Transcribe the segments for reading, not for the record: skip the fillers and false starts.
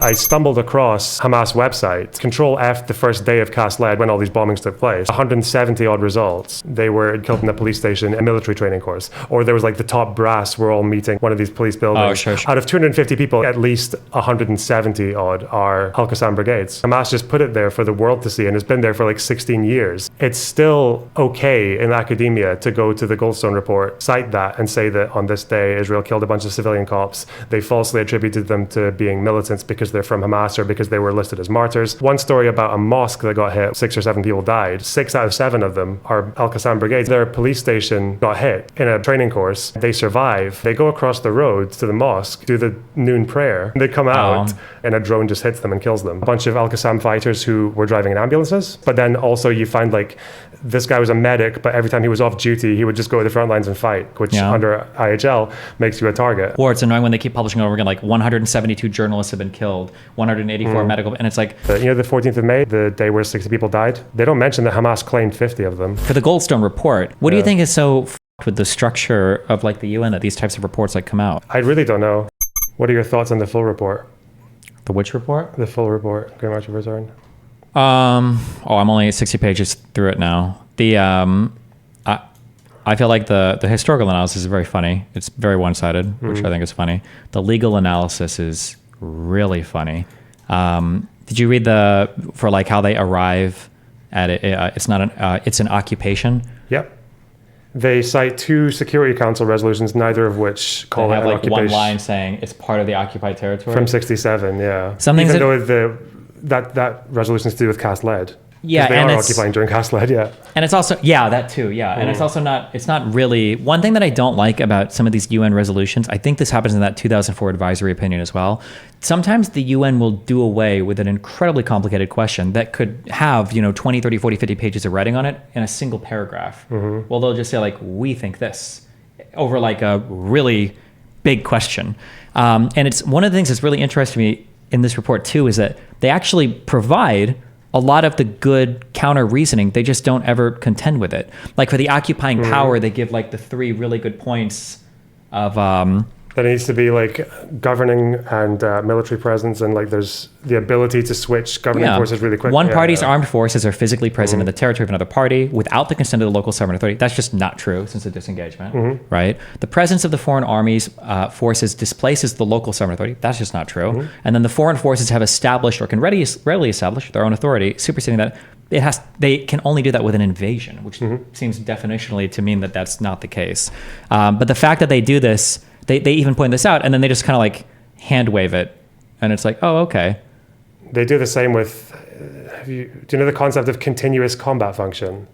I stumbled across Hamas website, Control F, the first day of Cast Lead when all these bombings took place. 170 odd results. They were killed in a police station, a military training course. Or there was like the top brass were all meeting one of these police buildings. Oh, sure. Out of 250 people, at least 170 odd are Al-Qassam brigades. Hamas just put it there for the world to see, and it's been there for like 16 years. It's still okay in academia to go to the Goldstone report, cite that, and say that on this day, Israel killed a bunch of civilian cops. They falsely attributed them to being militants because they're from Hamas or because they were listed as martyrs. One story about a mosque that got hit, 6 or 7 people died. 6 out of 7 of them are Al-Qassam brigades. Their police station got hit in a training course. They survive. They go across the road to the mosque, do the noon prayer. They come out and a drone just hits them and kills them. A bunch of Al-Qassam fighters who were driving in ambulances. But then also you find like this guy was a medic, but every time he was off duty, he would just go to the front lines and fight, which under IHL makes you a target. Or it's annoying when they keep publishing over again, like 172 journalists have been killed, 184 medical, and it's like... The 14th of May, the day where 60 people died, they don't mention that Hamas claimed 50 of them. For the Goldstone report, what do you think is so with the structure of like the UN that these types of reports like come out? I really don't know. What are your thoughts on the full report? The which report? The full report, Great March of Return. I'm only 60 pages through it now. I feel like the historical analysis is very funny. It's very one-sided, which I think is funny. The legal analysis is really funny. Did you read for like how they arrive at it? It's an occupation. Yep. They cite 2 Security Council resolutions, neither of which call it an occupation. One line saying it's part of the occupied territory. From 67, yeah. Even though that resolution is to do with Cast Lead. Yeah, they are occupying during Cast Lead, yeah. And it's also, that too, yeah. And it's also it's not really, one thing that I don't like about some of these UN resolutions, I think this happens in that 2004 advisory opinion as well. Sometimes the UN will do away with an incredibly complicated question that could have, 20, 30, 40, 50 pages of writing on it in a single paragraph. Well, they'll just say like, we think this, over like a really big question. And it's one of the things that's really interesting me in this report too, is that they actually provide a lot of the good counter reasoning. They just don't ever contend with it. Like for the occupying power, they give like the 3 really good points of... There needs to be like governing and military presence, and like there's the ability to switch governing forces really quickly. One party's armed forces are physically present in the territory of another party without the consent of the local sovereign authority. That's just not true since the disengagement, right? The presence of the foreign armies forces displaces the local sovereign authority. That's just not true. And then the foreign forces have established or can readily establish their own authority, superseding that. They can only do that with an invasion, which seems definitionally to mean that that's not the case. But the fact that they do this, they even point this out, and then they just kind of like hand wave it, and it's like, oh, okay. They do the same with. Do you know the concept of continuous combat function?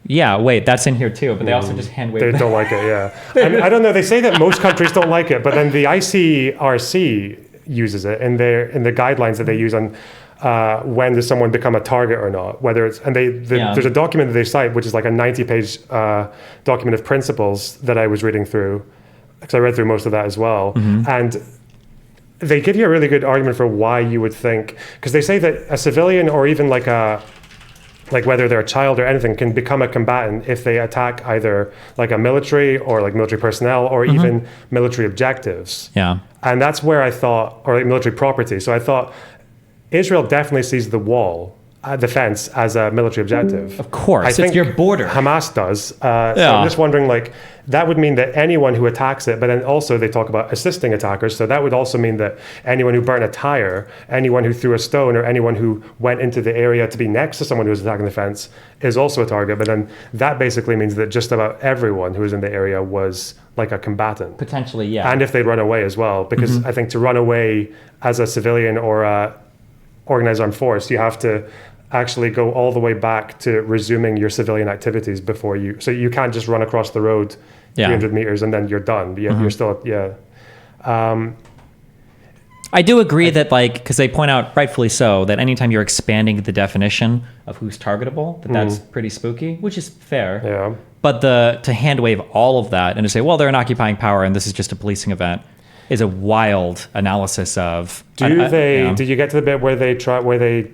Yeah, wait, that's in here too, but they also just hand wave it. They don't like it, yeah. I don't know. They say that most countries don't like it, but then the ICRC uses it in the guidelines that they use on. When does someone become a target or not? Whether it's there's a document that they cite, which is like a 90-page document of principles that I was reading through, because I read through most of that as well, and they give you a really good argument for why you would think, because they say that a civilian or even like whether they're a child or anything can become a combatant if they attack either like a military or like military personnel or even military objectives. Yeah, and that's where I thought, or like military property. So I thought. Israel definitely sees the wall, the fence, as a military objective. Of course, I think it's your border. Hamas does. So I'm just wondering, like, that would mean that anyone who attacks it, but then also they talk about assisting attackers. So that would also mean that anyone who burned a tire, anyone who threw a stone, or anyone who went into the area to be next to someone who was attacking the fence is also a target. But then that basically means that just about everyone who was in the area was like a combatant. Potentially, yeah. And if they'd run away as well, because I think to run away as a civilian or a organized armed force, you have to actually go all the way back to resuming your civilian activities before so you can't just run across the road 300 meters and then you're done. You're still, I do agree that because they point out rightfully so that anytime you're expanding the definition of who's targetable, that's pretty spooky, which is fair. Yeah. But to hand wave all of that and to say, well, they're an occupying power and this is just a policing event, is a wild analysis of. Did you get to the bit where they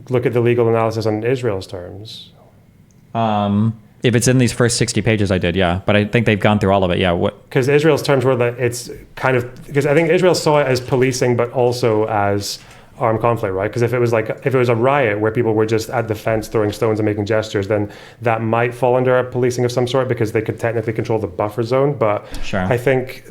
look at the legal analysis on Israel's terms? If it's in these first 60 pages, I did, yeah. But I think they've gone through all of it, yeah. What? Because Israel's terms were that it's kind of, because I think Israel saw it as policing, but also as armed conflict, right? Because if it was a riot where people were just at the fence throwing stones and making gestures, then that might fall under a policing of some sort because they could technically control the buffer zone. But Sure. I think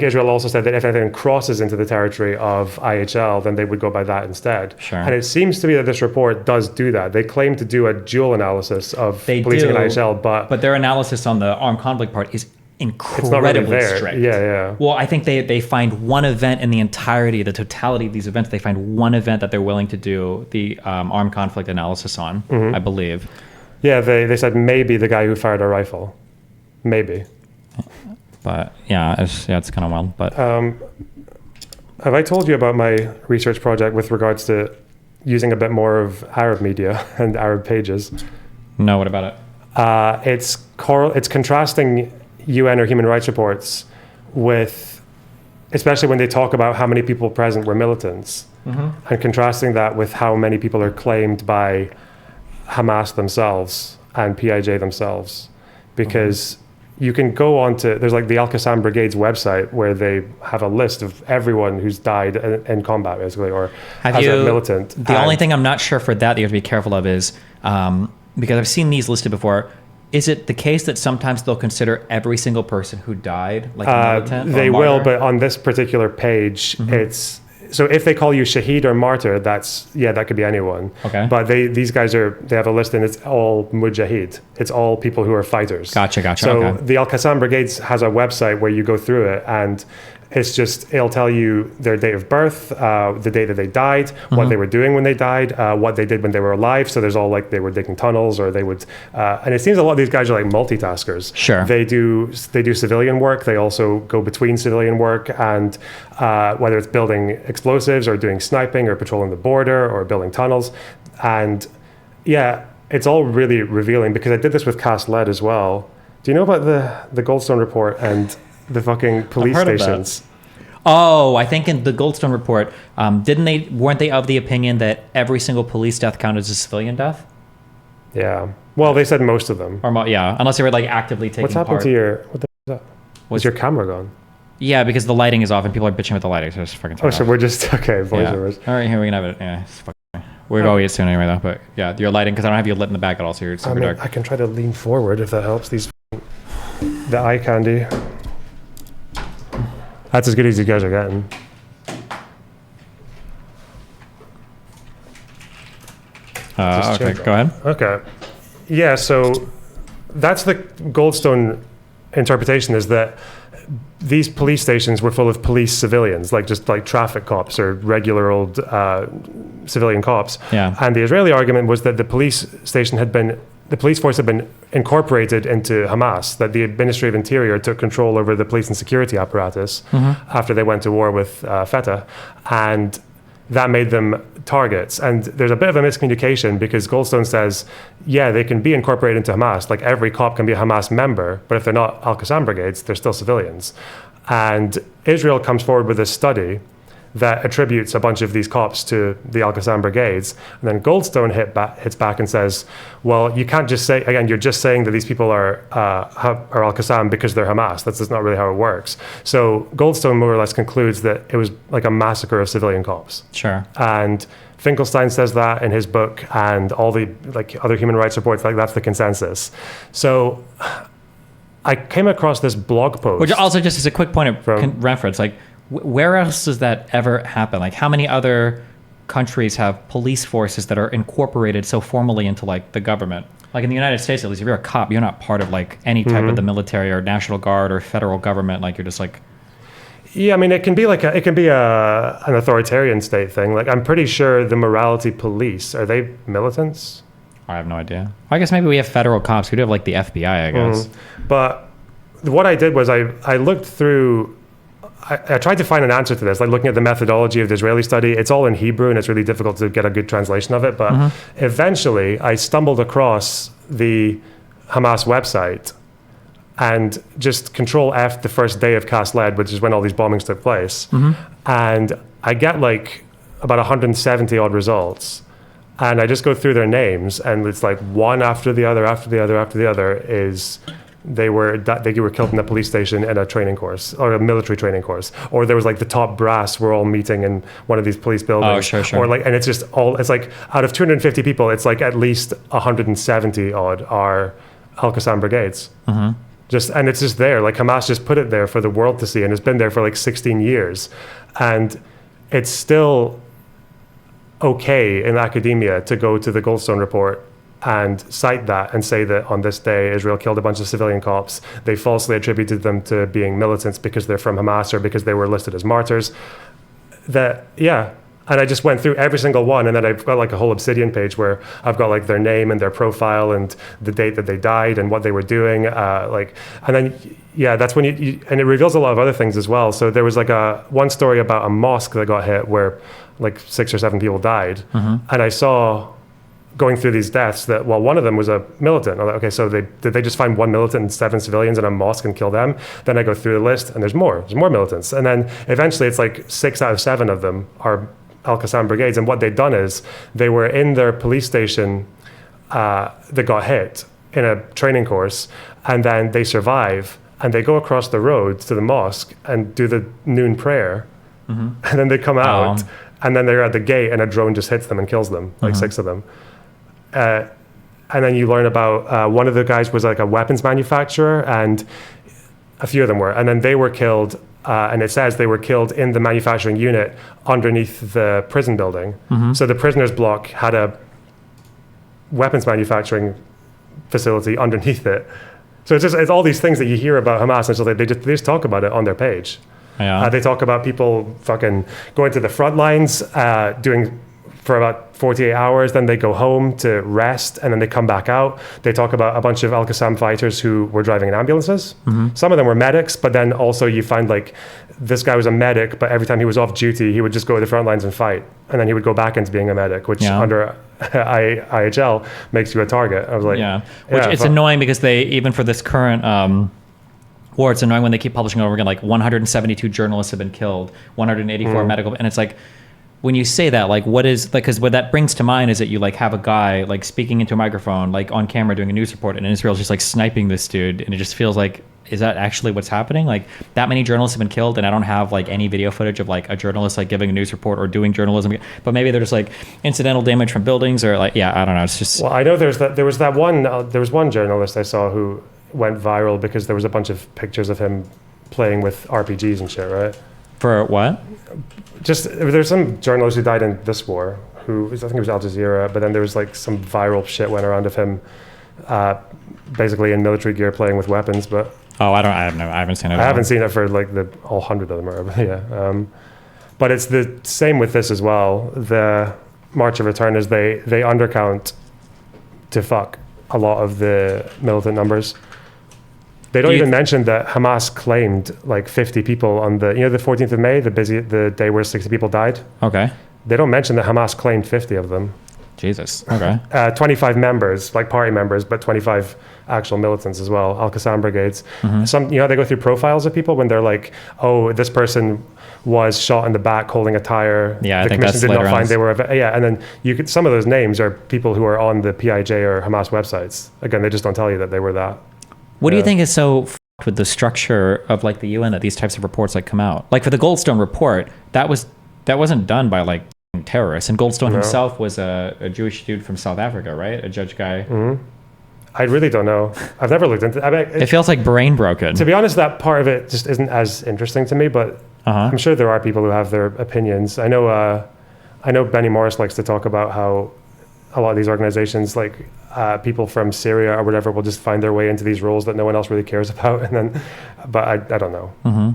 Israel also said that if anything crosses into the territory of IHL, then they would go by that instead. Sure. And it seems to me that this report does do that. They claim to do a dual analysis of policing in IHL, but their analysis on the armed conflict part is it's not really incredibly there. strict. Yeah. Well, I think they find one event in the entirety, the totality of these events. They find one event that they're willing to do the armed conflict analysis on, I believe. Yeah, they said maybe the guy who fired a rifle. Maybe. But yeah, it's kind of wild. But have I told you about my research project with regards to using a bit more of Arab media and Arab pages? No, what about it? It's contrasting UN or human rights reports with, especially when they talk about how many people present were militants, and contrasting that with how many people are claimed by Hamas themselves and PIJ themselves, because you can go on to, there's like the Al-Qassam Brigade's website where they have a list of everyone who's died in combat, basically, or as a militant. The only thing I'm not sure for that you have to be careful of is, because I've seen these listed before, is it the case that sometimes they'll consider every single person who died like a militant? They will, but on this particular page, it's, so if they call you shaheed or martyr, that could be anyone. Okay. But these guys they have a list and it's all mujahid. It's all people who are fighters. Gotcha. So Okay. the Al-Qassam Brigade has a website where you go through it and it'll tell you their date of birth, the day that they died, what they were doing when they died, what they did when they were alive. So there's all like they were digging tunnels or they would, and it seems a lot of these guys are like multitaskers. Sure. They do civilian work. They also go between civilian work and whether it's building explosives or doing sniping or patrolling the border or building tunnels. And yeah, it's all really revealing because I did this with Cast Lead as well. Do you know about the Goldstone report and the fucking police stations? Oh, I think in the Goldstone report, weren't they of the opinion that every single police death counted as a civilian death? Yeah. Well, they said most of them. Or unless they were like actively taking part. What's happened to what the is that? Is your camera gone? Yeah, because the lighting is off and people are bitching with the lighting, so just fucking turn it so off. we're just, okay, voiceovers. All right, here we can have it. Yeah, it's fucking, we're going to get soon anyway though, but yeah, your lighting, because I don't have you lit in the back at all, so you're super dark. I can try to lean forward if that helps. The eye candy. That's as good as you guys are getting. Okay, go ahead. Okay. Yeah, so that's the Goldstone interpretation, is that these police stations were full of police civilians, just like traffic cops or regular old civilian cops. Yeah. And the Israeli argument was that the police force had been incorporated into Hamas, that the Ministry of Interior took control over the police and security apparatus after they went to war with Fatah, and that made them targets. And there's a bit of a miscommunication because Goldstone says, yeah, they can be incorporated into Hamas, like every cop can be a Hamas member, but if they're not Al-Qassam brigades, they're still civilians. And Israel comes forward with a study that attributes a bunch of these cops to the Al-Qassam brigades. And then Goldstone hits back and says, well, you can't just say, again, you're just saying that these people are Al-Qassam because they're Hamas. That's just not really how it works. So Goldstone more or less concludes that it was like a massacre of civilian cops. Sure. And Finkelstein says that in his book, and all the other human rights reports, that's the consensus. So I came across this blog post. Which also, just as a quick point of reference, where else does that ever happen? How many other countries have police forces that are incorporated so formally into the government? In the United States, at least, if you're a cop, you're not part of any type of the military or National Guard or federal government. You're just Yeah, I mean, it can be an authoritarian state thing. I'm pretty sure the morality police, are they militants? I have no idea. I guess maybe we have federal cops. We do have the FBI, I guess. But what I did was I looked through. I tried to find an answer to this, looking at the methodology of the Israeli study. It's all in Hebrew, and it's really difficult to get a good translation of it. But eventually, I stumbled across the Hamas website and just Control F the first day of Cast Lead, which is when all these bombings took place. And I get about 170 odd results. And I just go through their names, and it's like one after the other, is they were killed in a police station in a training course or a military training course, or there was like the top brass were all meeting in one of these police buildings. Oh, sure. Or like, and it's just all, it's like out of 250 people, it's like at least 170 odd are Al-Qassam brigades. And it's just there, like Hamas just put it there for the world to see, and it's been there for like 16 years. And it's still okay in academia to go to the Goldstone report and cite that and say that on this day Israel killed a bunch of civilian cops. They falsely attributed them to being militants because they're from Hamas or because they were listed as martyrs. And I just went through every single one, and then I've got like a whole Obsidian page where I've got like their name and their profile and the date that they died and what they were doing. That's when and it reveals a lot of other things as well. So there was like one story about a mosque that got hit where like 6 or 7 people died. And I saw, going through these deaths, that one of them was a militant. I'm like, okay, so did they just find 1 militant and 7 civilians in a mosque and kill them? Then I go through the list, and there's more militants, and then eventually it's like 6 out of 7 of them are Al-Qassam brigades. And what they'd done is they were in their police station that got hit in a training course, and then they survive and they go across the road to the mosque and do the noon prayer, and then they come out. And then they're at the gate, and a drone just hits them and kills them, like 6 of them. And then you learn about one of the guys was like a weapons manufacturer, and a few of them were. And then they were killed, and it says they were killed in the manufacturing unit underneath the prison building. So the prisoners' block had a weapons manufacturing facility underneath it. So it's all these things that you hear about Hamas, and so they just talk about it on their page. They talk about people fucking going to the front lines, doing for about 48 hours, then they go home to rest, and then they come back out. They talk about a bunch of Al-Qassam fighters who were driving in ambulances. Some of them were medics, but then also you find like this guy was a medic, but every time he was off duty, he would just go to the front lines and fight, and then he would go back into being a medic, which under IHL makes you a target. I was like, it's annoying because they, even for this current war, it's annoying when they keep publishing over again, like 172 journalists have been killed, 184 medical, and it's like, when you say that, like, what is, like, because what that brings to mind is that you like have a guy like speaking into a microphone, like on camera doing a news report, and Israel's just like sniping this dude, and it just feels like, is that actually what's happening? Like, that many journalists have been killed, and I don't have like any video footage of like a journalist like giving a news report or doing journalism, but maybe they're just like incidental damage from buildings, or like, I don't know. It's just, well, I know there was one journalist I saw who went viral because there was a bunch of pictures of him playing with RPGs and shit, right? For what? Just, there's some journalist who died in this war, I think it was Al Jazeera, but then there was like some viral shit went around of him basically in military gear playing with weapons, but... Oh, I don't know. I haven't seen it. I haven't seen it for like all 100 of them, or but it's the same with this as well. The March of Return is they undercount to fuck a lot of the militant numbers. They don't even mention that Hamas claimed like 50 people on the 14th of May, the day where 60 people died. Okay. They don't mention that Hamas claimed 50 of them. Jesus. Okay. 25 members, like party members, but 25 actual militants as well, Al-Qassam brigades. Some, they go through profiles of people when they're like, oh, this person was shot in the back holding a tire. Yeah, the commission did not find they were. And then some of those names are people who are on the PIJ or Hamas websites. Again, they just don't tell you that they were that. What do you think is so f***ed with the structure of like the UN that these types of reports like come out? Like for the Goldstone report, that wasn't done by like terrorists, and Goldstone himself was a Jewish dude from South Africa, right? A judge guy. I really don't know. I've never looked into it. I mean, it feels like brain broken. To be honest, that part of it just isn't as interesting to me, but I'm sure there are people who have their opinions. I know Benny Morris likes to talk about how a lot of these organizations, like people from Syria or whatever, will just find their way into these roles that no one else really cares about. And then, but I don't know.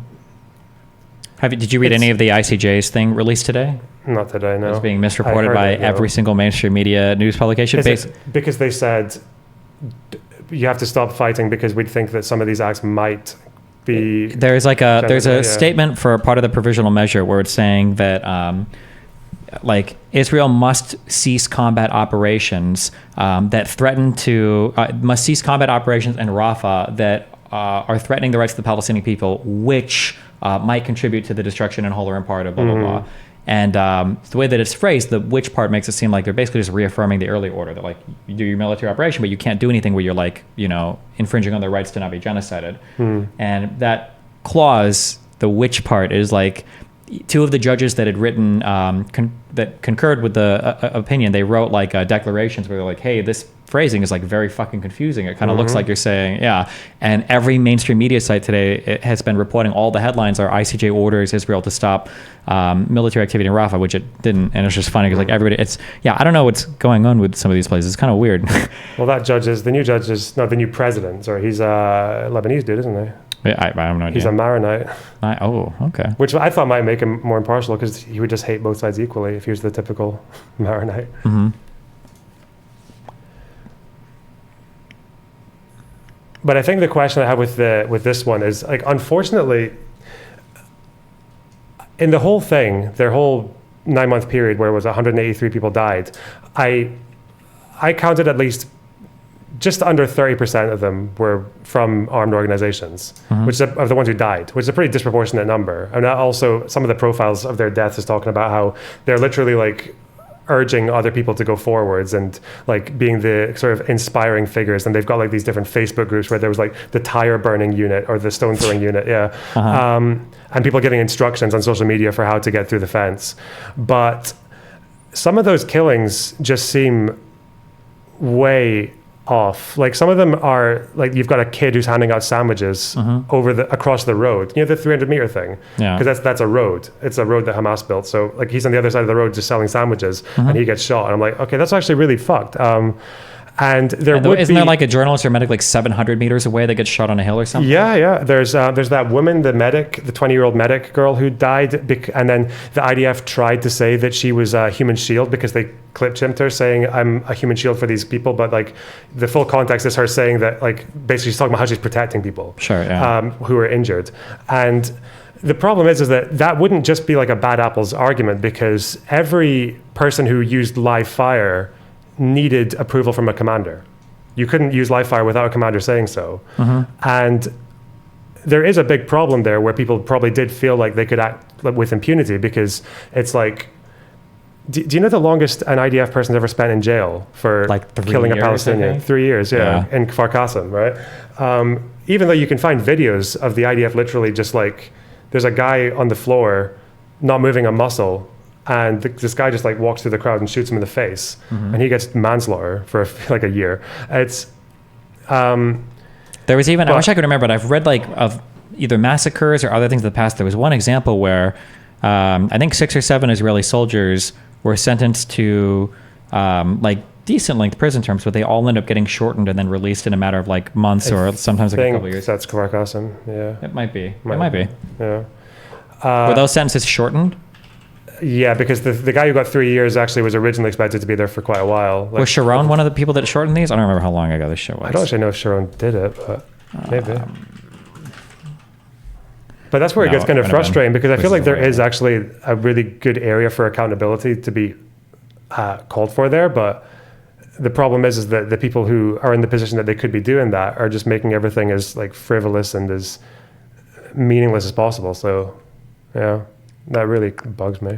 Did you read any of the ICJ's thing released today? Not today, no. It's being misreported by every single mainstream media news publication. Because they said you have to stop fighting because we'd think that some of these acts might be... There's a statement for part of the provisional measure where it's saying that like Israel must cease combat operations that threaten to must cease combat operations in Rafah that are threatening the rights of the Palestinian people, which might contribute to the destruction in whole or in part of blah blah blah. And the way that it's phrased, the which part makes it seem like they're basically just reaffirming the early order. That like you do your military operation, but you can't do anything where you're like, infringing on their rights to not be genocided. And that clause, the which part, is like two of the judges that had written that concurred with the opinion. They wrote like declarations where they're like, hey, this phrasing is like very fucking confusing. It kind of looks like you're saying, yeah. And every mainstream media site today it has been reporting, all the headlines are ICJ orders Israel to stop military activity in Rafah, which it didn't. And it's just funny because like everybody, I don't know what's going on with some of these places. It's kind of weird. Well, the new president. Sorry, he's a Lebanese dude, isn't he? I have no idea. He's a Maronite. Okay. Which I thought might make him more impartial because he would just hate both sides equally if he was the typical Maronite. But I think the question I have with this one is, like, unfortunately, in the whole thing, their whole 9-month period where it was 183 people died, I counted at least just under 30% of them were from armed organizations, which are the ones who died, which is a pretty disproportionate number. And also some of the profiles of their deaths is talking about how they're literally like urging other people to go forwards and like being the sort of inspiring figures. And they've got like these different Facebook groups where there was like the tire burning unit or the stone throwing unit. And people giving instructions on social media for how to get through the fence. But some of those killings just seem way off. Like some of them are like, you've got a kid who's handing out sandwiches across the road, the 300-meter thing, because that's a road. It's a road that Hamas built. So like he's on the other side of the road just selling sandwiches and he gets shot, and I'm like, okay, that's actually really fucked. And isn't there like a journalist or medic like 700 meters away that gets shot on a hill or something? Yeah. There's that woman, the medic, the 20-year-old medic girl who died, and then the IDF tried to say that she was a human shield because they clip-chimped her saying, I'm a human shield for these people, but like the full context is her saying that like basically she's talking about how she's protecting people who are injured. And the problem is that wouldn't just be like a bad apples argument, because every person who used live fire needed approval from a commander. You couldn't use live fire without a commander saying so. And there is a big problem there where people probably did feel like they could act with impunity, because it's like, do you know the longest an IDF person's ever spent in jail for like killing a Palestinian? 3 years, in Kfar Qasim, right? Even though you can find videos of the IDF literally just like, there's a guy on the floor not moving a muscle, and this guy just like walks through the crowd and shoots him in the face, and he gets manslaughter for like a year. It's there was even, I wish I could remember, but I've read like of either massacres or other things in the past. There was one example where I think 6 or 7 Israeli soldiers were sentenced to like decent length prison terms, but they all end up getting shortened and then released in a matter of like months or sometimes like a couple of years. That's Kfar Qasim. Yeah, it might be. It might be. Yeah. Were those sentences shortened? Yeah, because the guy who got 3 years actually was originally expected to be there for quite a while. Was Sharon one of the people that shortened these? I don't remember how long ago this show was. I don't actually know if Sharon did it, but maybe. But that's where it gets kind of frustrating, because I feel like there is actually a really good area for accountability to be called for there. But the problem is that the people who are in the position that they could be doing that are just making everything as like frivolous and as meaningless as possible. So, yeah. That really bugs me.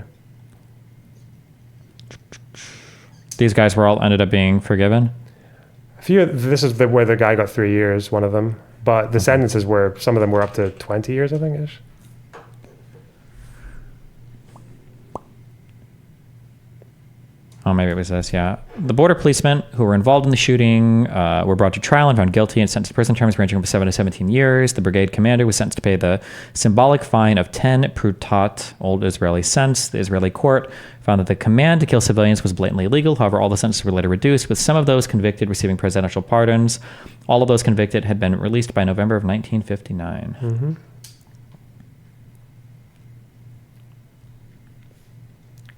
These guys were all ended up being forgiven? This is where the guy got 3 years, one of them. But the sentences some of them were up to 20 years, I think, ish. Oh, maybe it was this, yeah. The border policemen who were involved in the shooting were brought to trial and found guilty and sentenced to prison terms ranging from 7 to 17 years. The brigade commander was sentenced to pay the symbolic fine of 10 prutot, old Israeli cents. The Israeli court found that the command to kill civilians was blatantly illegal. However, all the sentences were later reduced, with some of those convicted receiving presidential pardons. All of those convicted had been released by November of 1959.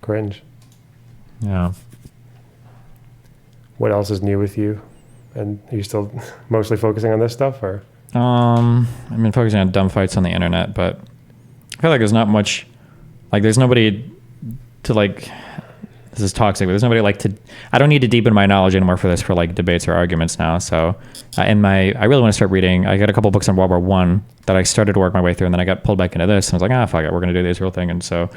Cringe. Yeah. What else is new with you? And are you still mostly focusing on this stuff, or? I've been focusing on dumb fights on the internet, but I feel like there's not much, like there's nobody to like, this is toxic, but there's nobody like to, I don't need to deepen my knowledge anymore for this, for like debates or arguments now. So I really want to start reading. I got a couple books on World War I that I started to work my way through, and then I got pulled back into this, and I was like, fuck it, we're going to do the Israel thing. And so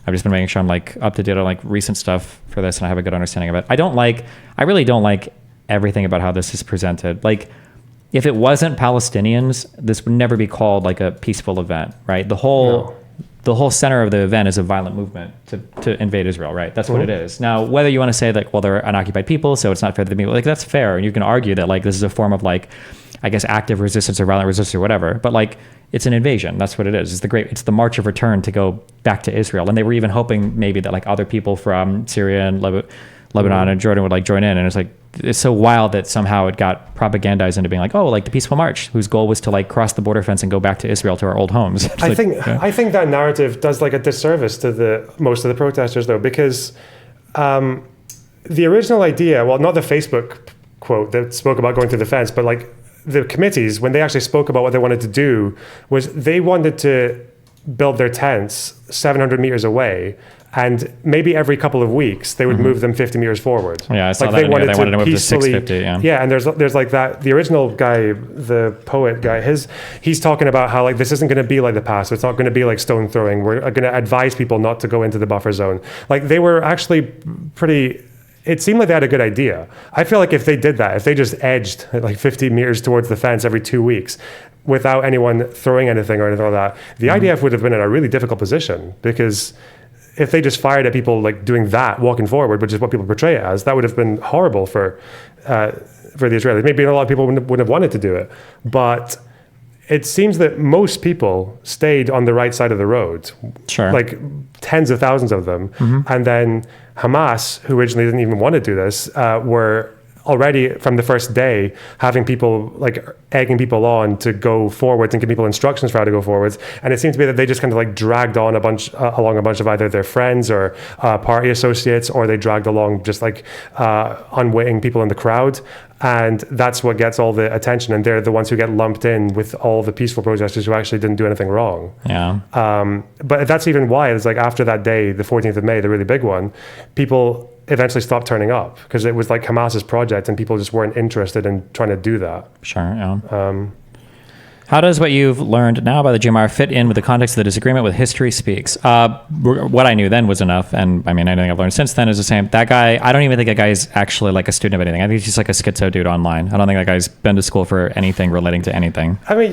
I've just been making sure I'm like up to date on like recent stuff for this, and I have a good understanding of it. I really don't like everything about how this is presented. Like, if it wasn't Palestinians, this would never be called like a peaceful event, right? The whole center of the event is a violent movement to invade Israel, right? That's what it is. Now, whether you want to say that, well, they're unoccupied people, so it's not fair to the people, like, that's fair. And you can argue that like this is a form of like, I guess, active resistance or violent resistance or whatever. But like, it's an invasion. That's what it is. It's the March of Return to go back to Israel. And they were even hoping maybe that like other people from Syria and Lebanon and Jordan would like join in. And it's like, it's so wild that somehow it got propagandized into being like, oh, like the peaceful march, whose goal was to like cross the border fence and go back to Israel, to our old homes. I think that narrative does like a disservice to most of the protesters, though, because the original idea, well, not the Facebook quote that spoke about going to the fence, but like the committees, when they actually spoke about what they wanted to do, was they wanted to build their tents 700 meters away, and maybe every couple of weeks they would move them 50 meters forward. Yeah, I saw like that. They wanted to move to peacefully, 650. Yeah, and there's like that. The original guy, the poet guy, he's talking about how like this isn't going to be like the past. It's not going to be like stone throwing. We're going to advise people not to go into the buffer zone. Like they were actually pretty. It seemed like they had a good idea. I feel like if they did that, if they just edged like 50 meters towards the fence every 2 weeks without anyone throwing anything or anything like that, the IDF would have been in a really difficult position, because if they just fired at people like doing that, walking forward, which is what people portray it as, that would have been horrible for the Israelis. Maybe a lot of people wouldn't have wanted to do it, but it seems that most people stayed on the right side of the road. Sure. Like tens of thousands of them. And then Hamas, who originally didn't even want to do this, were already from the first day having people like egging people on to go forwards and give people instructions for how to go forwards. And it seemed to be that they just kind of like dragged on along a bunch of either their friends or party associates, or they dragged along just like unwitting people in the crowd. And that's what gets all the attention. And they're the ones who get lumped in with all the peaceful protesters who actually didn't do anything wrong. Yeah. But that's even why it's like after that day, the 14th of May, the really big one, people eventually stopped turning up, because it was like Hamas's project and people just weren't interested in trying to do that. Sure, yeah. How does what you've learned now about the GMR fit in with the context of the disagreement with History Speaks? What I knew then was enough, and I mean, anything I've learned since then is the same. That guy, I don't even think that guy is actually like a student of anything. I think he's just like a schizo dude online. I don't think that guy's been to school for anything relating to anything. I mean,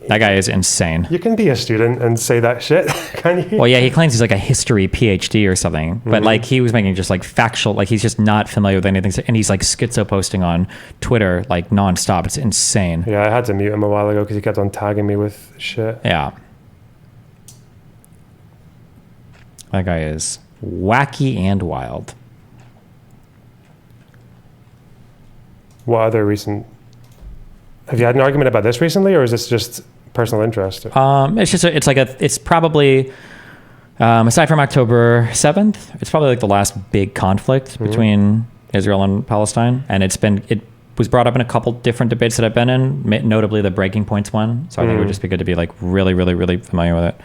that guy is insane. You can be a student and say that shit, can you? Well, yeah, he claims he's like a history PhD or something, but like he was making just like factual, like he's just not familiar with anything, and he's like schizo posting on Twitter like nonstop. It's insane. Yeah, I had to mute him a while ago because he kept on tagging me with shit. Yeah. That guy is wacky and wild. What other recent... Have you had an argument about this recently, or is this just personal interest? It's probably, aside from October 7th, it's probably like the last big conflict between Israel and Palestine. And it was brought up in a couple different debates that I've been in, notably the Breaking Points one. So I think it would just be good to be like really, really, really familiar with it.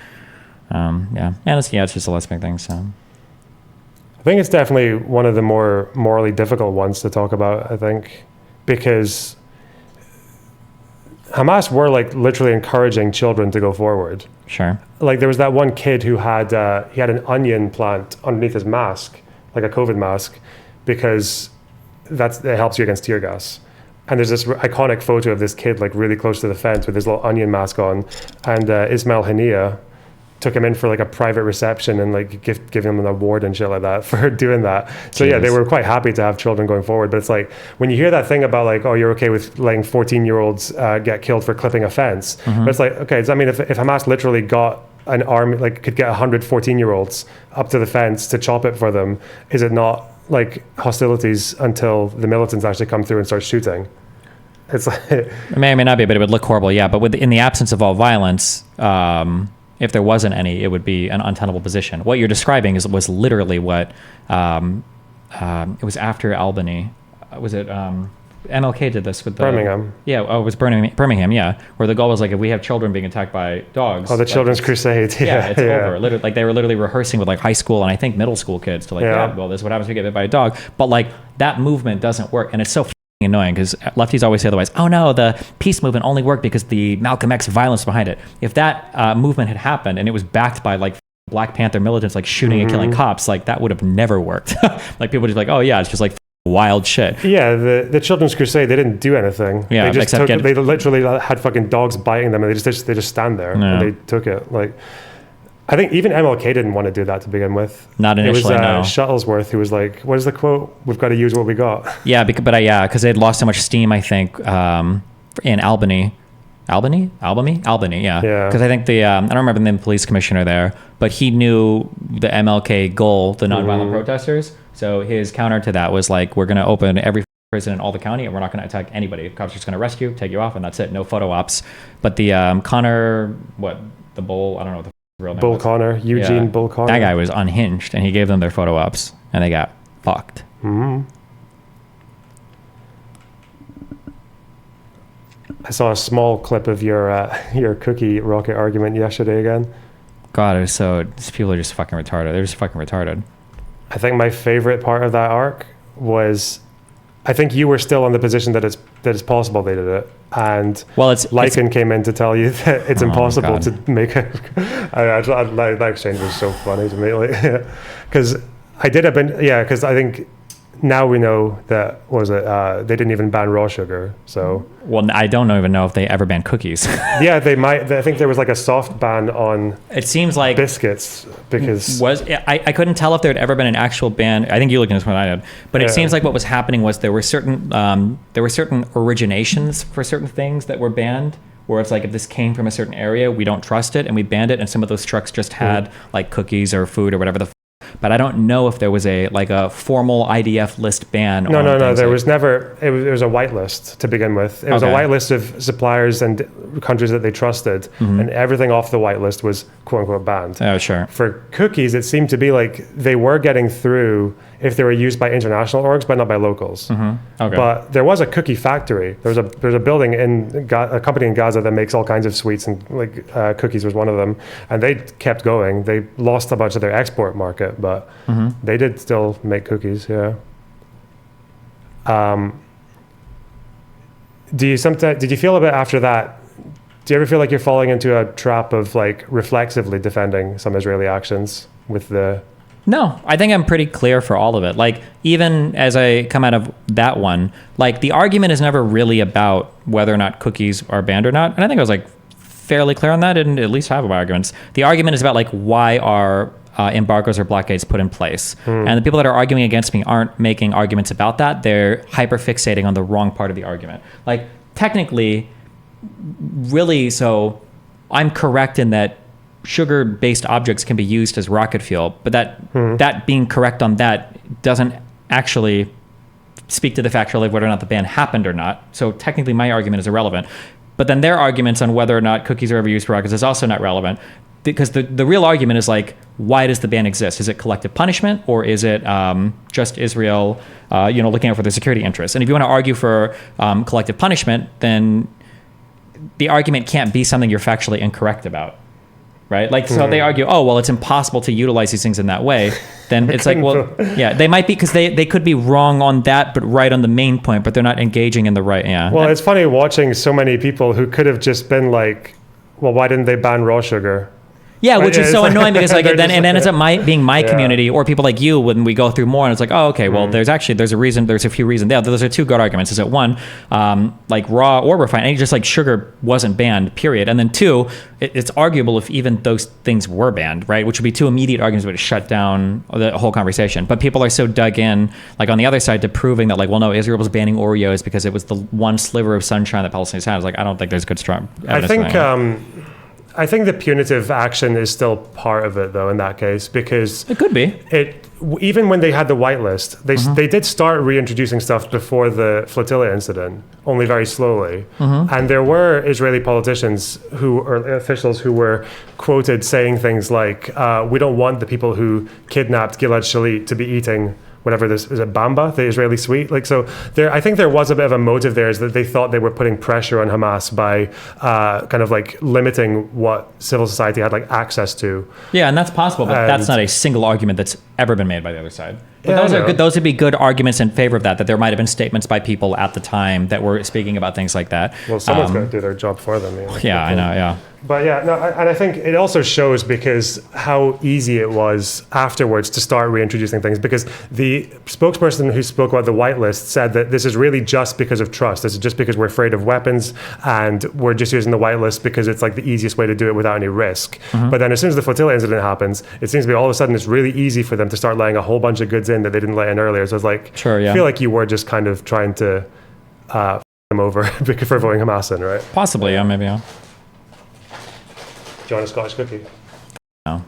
Yeah. And it's just the last big thing. So I think it's definitely one of the more morally difficult ones to talk about, I think, because Hamas were like literally encouraging children to go forward. Sure. Like there was that one kid who had he had an onion plant underneath his mask, like a COVID mask, because it helps you against tear gas. And there's this iconic photo of this kid like really close to the fence with his little onion mask on, and Ismail Haniyeh took him in for like a private reception and like giving him an award and shit like that for doing that. So yeah, they were quite happy to have children going forward. But it's like when you hear that thing about like, oh, you're okay with letting 14-year-olds get killed for clipping a fence. But it's like, okay, does that mean if Hamas literally got an army, like could get 100 14-year-olds up to the fence to chop it for them, is it not like hostilities until the militants actually come through and start shooting? It's like... It may or may not be, but it would look horrible, yeah. But in the absence of all violence... if there wasn't any, it would be an untenable position. What you're describing was literally what it was after Albany. Was it MLK did this with Birmingham? Yeah, it was Birmingham. Yeah, where the goal was like, if we have children being attacked by dogs. Oh, the Children's Crusade. Yeah, it's over. Literally, like they were literally rehearsing with like high school and I think middle school kids to like, well, this is what happens if you get bit by a dog. But like that movement doesn't work, and it's so annoying because lefties always say otherwise. Oh no, the peace movement only worked because the Malcolm X violence behind it. If that movement had happened and it was backed by like Black Panther militants like shooting and killing cops, like that would have never worked. Like people would just be like, oh yeah, it's just like wild shit. Yeah, the Children's Crusade, they didn't do anything. Yeah, they just they literally had fucking dogs biting them, and they just stand there and they took it. Like, I think even MLK didn't want to do that to begin with. Not initially. It was no. Shuttlesworth who was like, "What is the quote? We've got to use what we got." Yeah, because they'd lost so much steam. I think in Albany. Albany, yeah. Because I think I don't remember the name of the police commissioner there, but he knew the MLK goal, the nonviolent protesters. So his counter to that was like, we're going to open every prison in all the county, and we're not going to attack anybody. Cops are just going to rescue, take you off, and that's it. No photo ops. But the Connor, the Bull, I don't know what the real name Bull was. Connor, Eugene Bull Connor. That guy was unhinged, and he gave them their photo ops, and they got fucked. I saw a small clip of your cookie rocket argument yesterday again. God, these people are just fucking retarded. They're just fucking retarded. I think my favorite part of that arc was, I think you were still on the position that it's possible they did it, and Lycan came in to tell you that it's impossible to make it. That exchange was so funny to me, because because I think now we know that they didn't even ban raw sugar. So I don't even know if they ever banned cookies. Yeah, they might. I think there was like a soft ban on. It seems like biscuits because I couldn't tell if there had ever been an actual ban. I think you looked into this one, I did, but it seems like what was happening was there were certain originations for certain things that were banned. Where it's like, if this came from a certain area, we don't trust it, and we banned it. And some of those trucks just had like cookies or food or whatever but I don't know if there was a formal IDF list ban. No. There was never. It was a whitelist to begin with. It was a whitelist of suppliers and countries that they trusted, and everything off the whitelist was quote unquote banned. Oh, sure. For cookies, it seemed to be like they were getting through if they were used by international orgs, but not by locals. But there was a cookie factory. There's a building a company in Gaza that makes all kinds of sweets, and cookies was one of them. And they kept going. They lost a bunch of their export market, but they did still make cookies. Yeah. Did you feel a bit after that? Do you ever feel like you're falling into a trap of like reflexively defending some Israeli actions with the? No, I think I'm pretty clear for all of it. Like, even as I come out of that one, like, the argument is never really about whether or not cookies are banned or not. And I think I was like fairly clear on that in at least half of my arguments. The argument is about like, why are embargoes or blockades put in place? And the people that are arguing against me aren't making arguments about that. They're hyper fixating on the wrong part of the argument. Like, technically, really, so I'm correct in that sugar-based objects can be used as rocket fuel, but that being correct on that doesn't actually speak to the factual of whether or not the ban happened or not. So technically my argument is irrelevant. But then their arguments on whether or not cookies are ever used for rockets is also not relevant, because the real argument is like, why does the ban exist? Is it collective punishment, or is it just Israel looking out for their security interests? And if you want to argue for collective punishment, then the argument can't be something you're factually incorrect about. Right? Like, so they argue, oh, well, it's impossible to utilize these things in that way. Then it's like, well, yeah, they might be, because they could be wrong on that, but right on the main point, but they're not engaging in the right, yeah. Well, it's funny watching so many people who could have just been like, well, why didn't they ban raw sugar? Yeah, which is so annoying, because like then ends up being my community, or people like you, when we go through more and it's like, oh, okay, well, there's a reason, there's a few reasons. Yeah, those are two good arguments. Is that one, like raw or refined, and just like sugar wasn't banned, period. And then two, it's arguable if even those things were banned, right? Which would be two immediate arguments that would shut down the whole conversation. But people are so dug in, like on the other side, to proving that like, well, no, Israel was banning Oreos because it was the one sliver of sunshine that Palestinians had. It's like, I don't think there's good strong evidence. I think the punitive action is still part of it, though, in that case, because it could be. Even when they had the whitelist, they did start reintroducing stuff before the flotilla incident, only very slowly. And there were Israeli politicians or officials who were quoted saying things like, "We don't want the people who kidnapped Gilad Shalit to be eating." Whatever this is, it bamba, the Israeli sweet. Like, so I think there was a bit of a motive there, is that they thought they were putting pressure on Hamas by kind of like limiting what civil society had like access to. Yeah, and that's possible, but that's not a single argument that's ever been made by the other side. But Yeah, those I are know. good. Those would be good arguments in favor of that. That there might have been statements by people at the time that were speaking about things like that. Well, someone's got to do their job for them. You know? Yeah, I know. Yeah. But yeah, no, and I think it also shows because how easy it was afterwards to start reintroducing things. Because the spokesperson who spoke about the whitelist said that this is really just because of trust. This is just because we're afraid of weapons, and we're just using the whitelist because it's like the easiest way to do it without any risk. But then as soon as the flotilla incident happens, it seems to be all of a sudden it's really easy for them to start laying a whole bunch of goods in that they didn't lay in earlier. So it's like, Sure, yeah. I feel like you were just kind of trying to f them over for voting Hamas in, right? Possibly. Yeah. Maybe. Yeah. Do you want a Scottish cookie? No.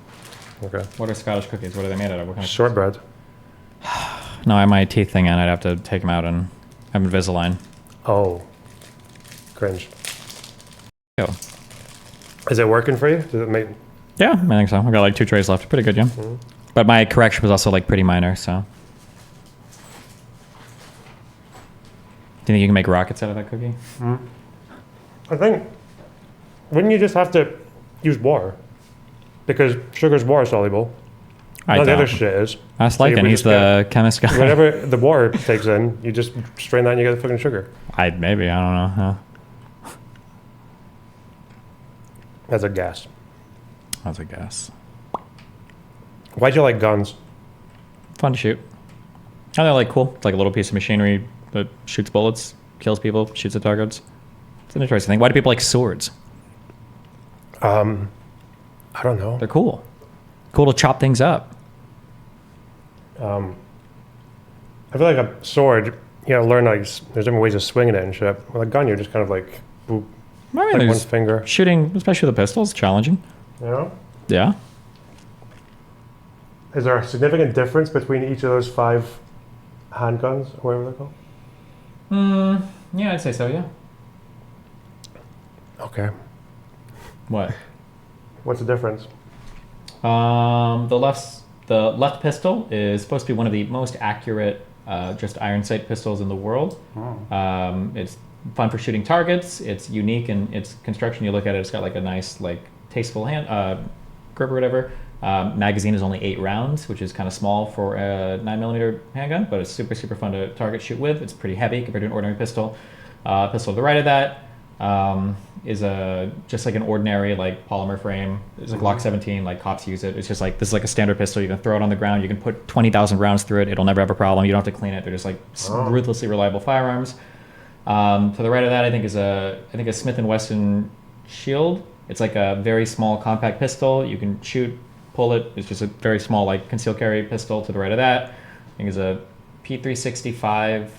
Okay. What are Scottish cookies? What are they made out of? What kind of Shortbread. No, I have my teeth thing in. I'd have to take them out and have Invisalign. Oh. Cringe. Go. Is it working for you? Does it make... Yeah, I think so. I've got like 2 trays left. Pretty good, yeah. But my correction was also like pretty minor, so. Do you think you can make rockets out of that cookie? I think... Wouldn't you just have to use water? Because sugar's water soluble. None of the other shit is. Ask So you Lycan, would he's just the chemist guy. Whatever the water takes in, you just strain that and you get the fucking sugar. Maybe, I don't know. Yeah. That's a guess. That's a guess. Why'd you like guns? Fun to shoot. And they're like cool. It's like a little piece of machinery that shoots bullets, kills people, shoots at targets. It's an interesting thing. Why do people like swords? I don't know. They're cool. Cool to chop things up. I feel like a sword, you know, learn like there's different ways of swinging it and shit. With a gun, you're just kind of like, boop, I mean, like one there's finger. shooting, especially with a pistol, is challenging. You know? Yeah. Is there a significant difference between each of those 5 handguns, or whatever they're called? Yeah, I'd say so, yeah. Okay. What? What's the difference? The left pistol is supposed to be one of the most accurate just iron sight pistols in the world. It's fun for shooting targets. It's unique in its construction. You look at it, it's got like a nice, like tasteful grip or whatever. Magazine is only 8 rounds, which is kind of small for a 9mm handgun, but it's super, super fun to target shoot with. It's pretty heavy compared to an ordinary pistol. Pistol to the right of that is just like an ordinary like polymer frame. It's like Glock 17, like cops use it. It's just like, this is like a standard pistol. You can throw it on the ground. You can put 20,000 rounds through it. It'll never have a problem. You don't have to clean it. They're just like ruthlessly reliable firearms. To the right of that, I think is a Smith & Wesson Shield. It's like a very small compact pistol. You can shoot, pull it. It's just a very small like concealed carry pistol. To the right of that, I think is a P365.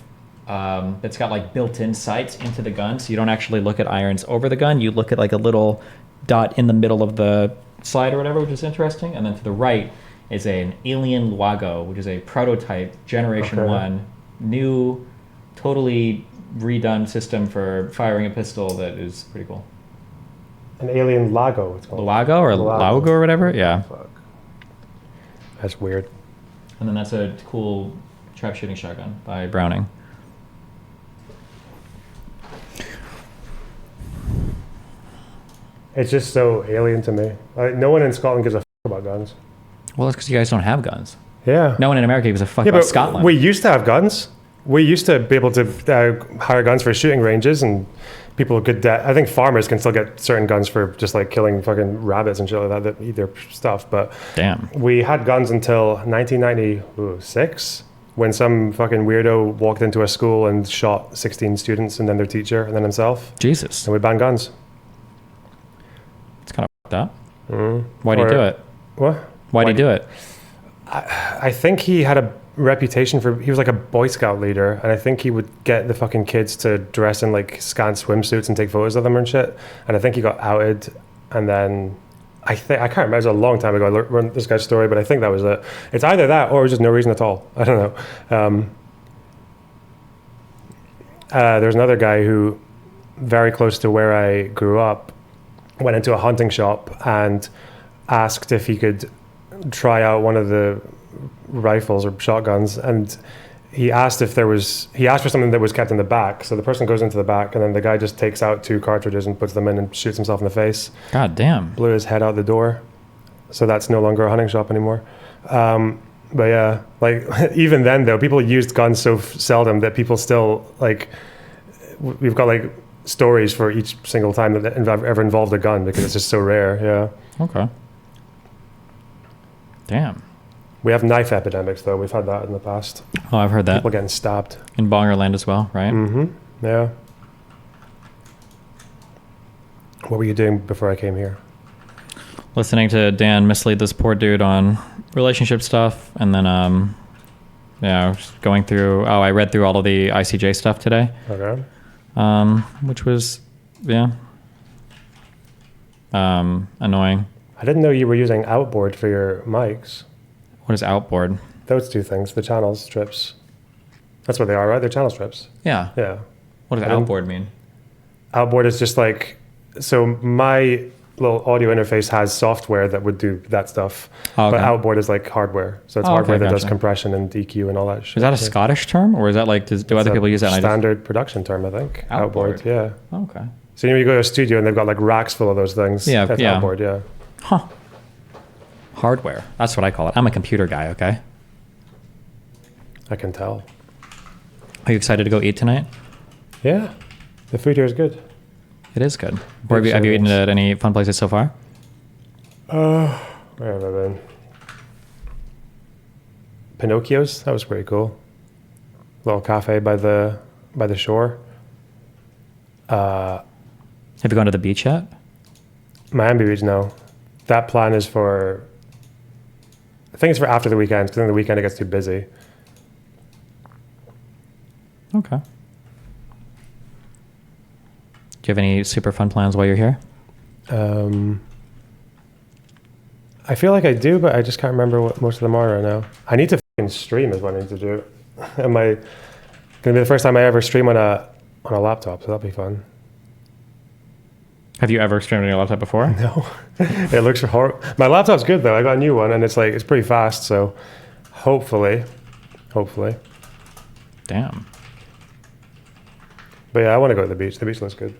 That's got like built-in sights into the gun, so you don't actually look at irons over the gun. You look at like a little dot in the middle of the slide or whatever, which is interesting. And then to the right is an Alien Luago, which is a prototype Generation 1, new, totally redone system for firing a pistol that is pretty cool. An Alien Lago, it's called. Luago or Laugo or whatever? Yeah. Fuck. That's weird. And then that's a cool trap shooting shotgun by Browning. It's just so alien to me. No one in Scotland gives a fuck about guns. Well, that's because you guys don't have guns. Yeah. No one in America gives a fuck Yeah, about but Scotland. we used to have guns. We used to be able to hire guns for shooting ranges, and people could. I think farmers can still get certain guns for just like killing fucking rabbits and shit like that eat their stuff. But Damn. we had guns until 1996, when some fucking weirdo walked into a school and shot 16 students and then their teacher and then himself. Jesus. And we banned guns. It's kind of fucked up. Why do you do it? What? Why do you do it? I think he had a reputation for, he was like a Boy Scout leader, and I think he would get the fucking kids to dress in like scant swimsuits and take photos of them and shit. And I think he got outed, and then I can't remember, it was a long time ago I learned this guy's story, but I think that was it. It's either that or it was just no reason at all. I don't know. There's another guy who, very close to where I grew up, went into a hunting shop and asked if he could try out one of the rifles or shotguns, and he asked for something that was kept in the back. So the person goes into the back, and then the guy just takes out 2 cartridges and puts them in and shoots himself in the face. God damn. Blew his head out the door. So that's no longer a hunting shop anymore. But yeah, like even then though, people used guns so seldom that people still like. We've got like stories for each single time that ever involved a gun because it's just so rare. Yeah. Okay. Damn. We have knife epidemics though. We've had that in the past. Oh, I've heard that. People getting stabbed. In Bongerland as well, right? Mm-hmm. Yeah. What were you doing before I came here? Listening to Dan mislead this poor dude on relationship stuff, and then just going through. Oh, I read through all of the ICJ stuff today. Okay. Which was annoying. I didn't know you were using Outboard for your mics. What is Outboard? Those two things, the channel strips. That's what they are, right? They're channel strips. Yeah. Yeah. What does Outboard mean? Outboard is just like, so my little audio interface has software that would do that stuff. Oh, okay. But Outboard is like hardware. So it's hardware that does gotcha. compression and EQ and all that shit. Is that a Scottish term, or is that like, do other people use that? Standard production term, I think. Outboard. Yeah. Okay. So you go to a studio and they've got like racks full of those things. Yeah, That's yeah. Outboard, yeah. Huh. Hardware. That's what I call it. I'm a computer guy, okay? I can tell. Are you excited to go eat tonight? Yeah. The food here is good. It is good. Where have you eaten at any fun places so far? Where have I been? Pinocchio's. That was pretty cool. Little cafe by the shore. Have you gone to the beach yet? Miami Beach, no. That plan is for, I think it's for after the weekend, because then the weekend it gets too busy. Okay. Do you have any super fun plans while you're here? I feel like I do, but I just can't remember what most of them are right now. I need to fucking stream is what I need to do. Am I going to be the first time I ever stream on a laptop, so that'll be fun. Have you ever streamed on your laptop before? No. It looks horrible. My laptop's good though. I got a new one and it's pretty fast, so hopefully. Damn. But yeah, I want to go to the beach. The beach looks good.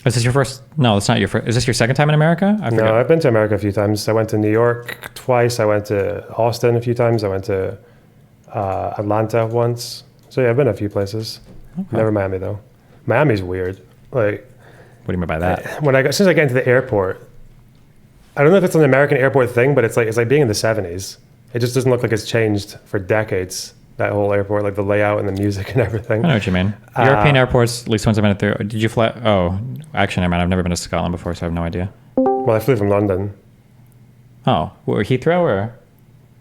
Is this your first? No, it's not your first. Is this your second time in America? I forget. No, I've been to America a few times. I went to New York twice. I went to Austin a few times. I went to Atlanta once. So yeah, I've been a few places. Okay. Never Miami though. Miami's weird. Like, what do you mean by that? Since I got into the airport, I don't know if it's an American airport thing, but it's like being in the 70s. It just doesn't look like it's changed for decades. That whole airport, like the layout and the music and everything. I know what you mean. European airports, at least once I've been through. Did you fly? Oh, actually, never mind. I've never been to Scotland before, so I have no idea. Well, I flew from London. Oh, Heathrow or?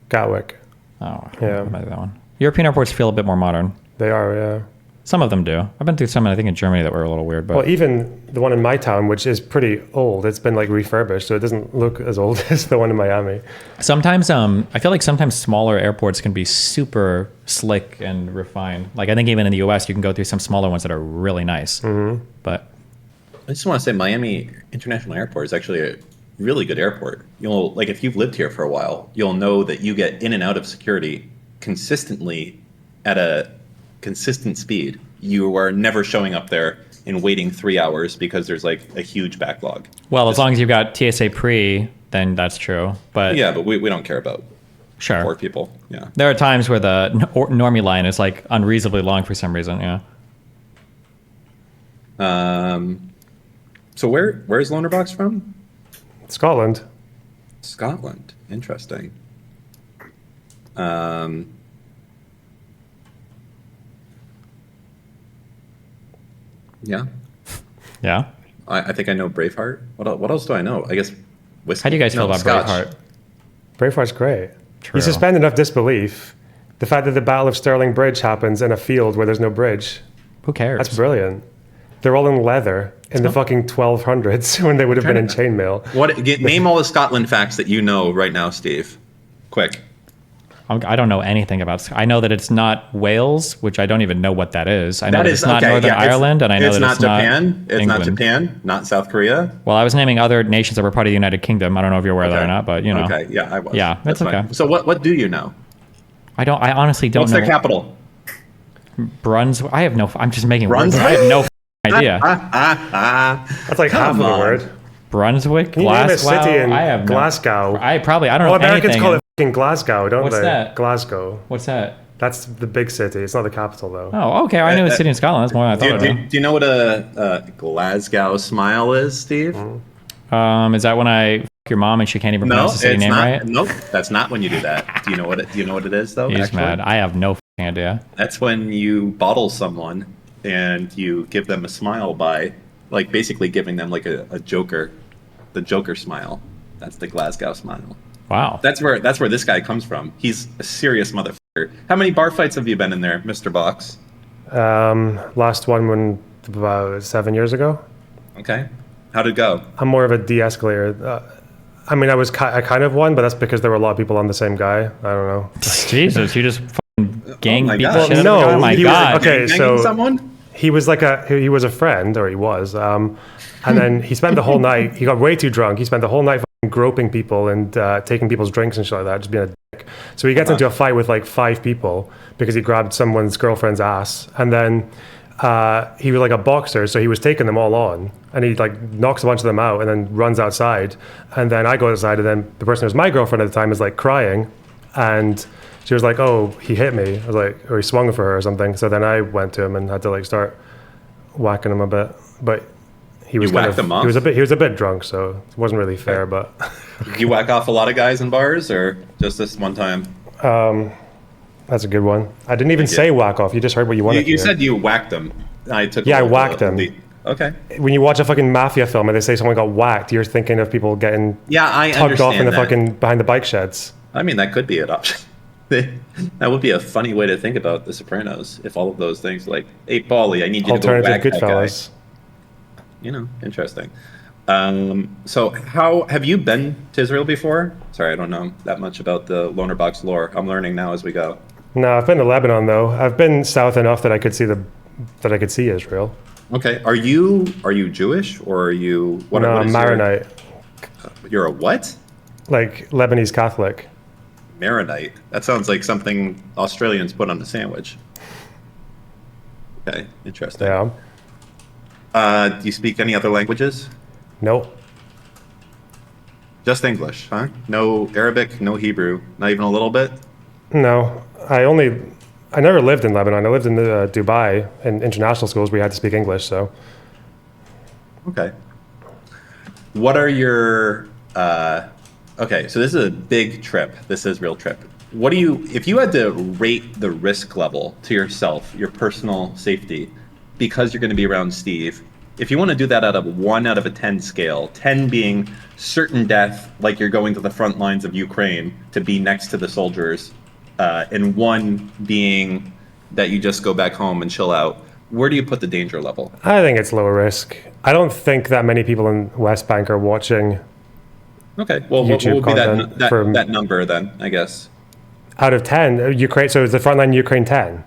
Gatwick. Oh, yeah. Maybe that one. European airports feel a bit more modern. They are, yeah. Some of them do. I've been through some, I think, in Germany that were a little weird. But well, even the one in my town, which is pretty old, it's been like refurbished, so it doesn't look as old as the one in Miami. Sometimes, I feel like sometimes smaller airports can be super slick and refined. Like I think even in the U.S., you can go through some smaller ones that are really nice. Mm-hmm. But I just want to say Miami International Airport is actually a really good airport. You'll like if you've lived here for a while, you'll know that you get in and out of security consistently at a consistent speed. You are never showing up there and waiting 3 hours because there's like a huge backlog. Well, as long as you've got TSA pre, then that's true. But yeah, but we don't care about sure poor people. Yeah, there are times where the normie line is like unreasonably long for some reason. Yeah. So where's LonerBox from? Scotland. Scotland. Interesting. Yeah. Yeah. I think I know Braveheart. What else do I know? I guess whiskey. How do you guys feel about Scotch. Braveheart? Braveheart's great. True. You suspend enough disbelief. The fact that the Battle of Stirling Bridge happens in a field where there's no bridge. Who cares? That's brilliant. They're all in leather in the fucking 1200s when they would have been in chainmail. Name all the Scotland facts that you know right now, Steve. Quick. I don't know anything about. I know that it's not Wales, which I don't even know what that is. I know that it's not okay, Northern Ireland, and I know that it's not Japan. It's not England. Japan. Not South Korea. Well, I was naming other nations that were part of the United Kingdom. I don't know if you're aware of that or not, but you know. Okay. Yeah, I was. Yeah, that's okay. Fine. So what do you know? I honestly don't What's know. their capital? Brunswick. I have no. I'm just making words. Brunswick? I have no idea. That's like half of the on. word. Brunswick, Can you name a Glasgow. city in I have Glasgow? I don't know Americans anything. call it in Glasgow, don't What's they? that? Glasgow. What's that? That's the big city. It's not the capital, though. Oh, okay. I knew a city in Scotland. That's more than I thought. Do you know what a Glasgow smile is, Steve? Is that when I f your mom and she can't even No, pronounce the city it's name not. right? Nope, that's not when you do that. Do you know what it is though? He's actually? mad. I have no f***ing idea. That's when you bottle someone and you give them a smile by, like, basically giving them like a Joker, the Joker smile. That's the Glasgow smile. Wow. That's where this guy comes from. He's a serious motherfucker. How many bar fights have you been in there, Mr. Box? Last one about 7 years ago. Okay. How'd it go? I'm more of a de-escalator. I mean, I kind of won, but that's because there were a lot of people on the same guy. I don't know. Jesus, you just fucking gang my beat the God. shit out No, of the guy? Oh my he was- God. okay. Banging so- someone? He was he was a friend, or he was, and then he spent the whole night. He got way too drunk. He spent the whole night fucking groping people and taking people's drinks and shit like that, just being a dick. So he gets into a fight with like 5 people because he grabbed someone's girlfriend's ass, and then he was like a boxer, so he was taking them all on, and he like knocks a bunch of them out, and then runs outside, and then I go outside, and then the person who was my girlfriend at the time is like crying, and she was like, "Oh, he hit me," I was like, or he swung for her or something. So then I went to him and had to like start whacking him a bit, but he was whacked him off? he was a bit drunk, so it wasn't really fair. But Did you whack off a lot of guys in bars, or just this one time? that's a good one. I didn't even Thank you. say whack off. You just heard what you wanted. You to said you whacked them. I took. Yeah, I a little- whacked him. Okay. When you watch a fucking mafia film and they say someone got whacked, you're thinking of people getting Yeah, I tugged off in the understand that. fucking behind the bike sheds. I mean, that could be an option. That would be a funny way to think about The Sopranos if all of those things, like, hey, Paulie, I need you to go whack Alternative that guy. Goodfellas. You know, interesting. So how have you been to Israel before? Sorry, I don't know that much about the LonerBox lore. I'm learning now as we go. No, I've been to Lebanon though. I've been south enough that I could see Israel. Okay, are you Jewish or are you what? No, what I'm is your- Maronite, You're a what? like Lebanese Catholic. Maronite. That sounds like something Australians put on a sandwich. Okay, interesting. Yeah. Do you speak any other languages? Nope. Just English, huh? No Arabic, no Hebrew, not even a little bit? No. I never lived in Lebanon. I lived in Dubai in international schools. We had to speak English, so. Okay. What are your okay, so this is a big trip. This is real trip. What do you if you had to rate the risk level to yourself, your personal safety, because you're going to be around Steve, if you want to do that out of 1 out of a 10 scale, 10 being certain death, like you're going to the front lines of Ukraine to be next to the soldiers, and 1 being that you just go back home and chill out, where do you put the danger level? I think it's low risk. I don't think that many people in West Bank are watching. Okay, well, what YouTube would be content that, from- that number then, I guess? Out of 10, Ukraine. So is the frontline Ukraine 10?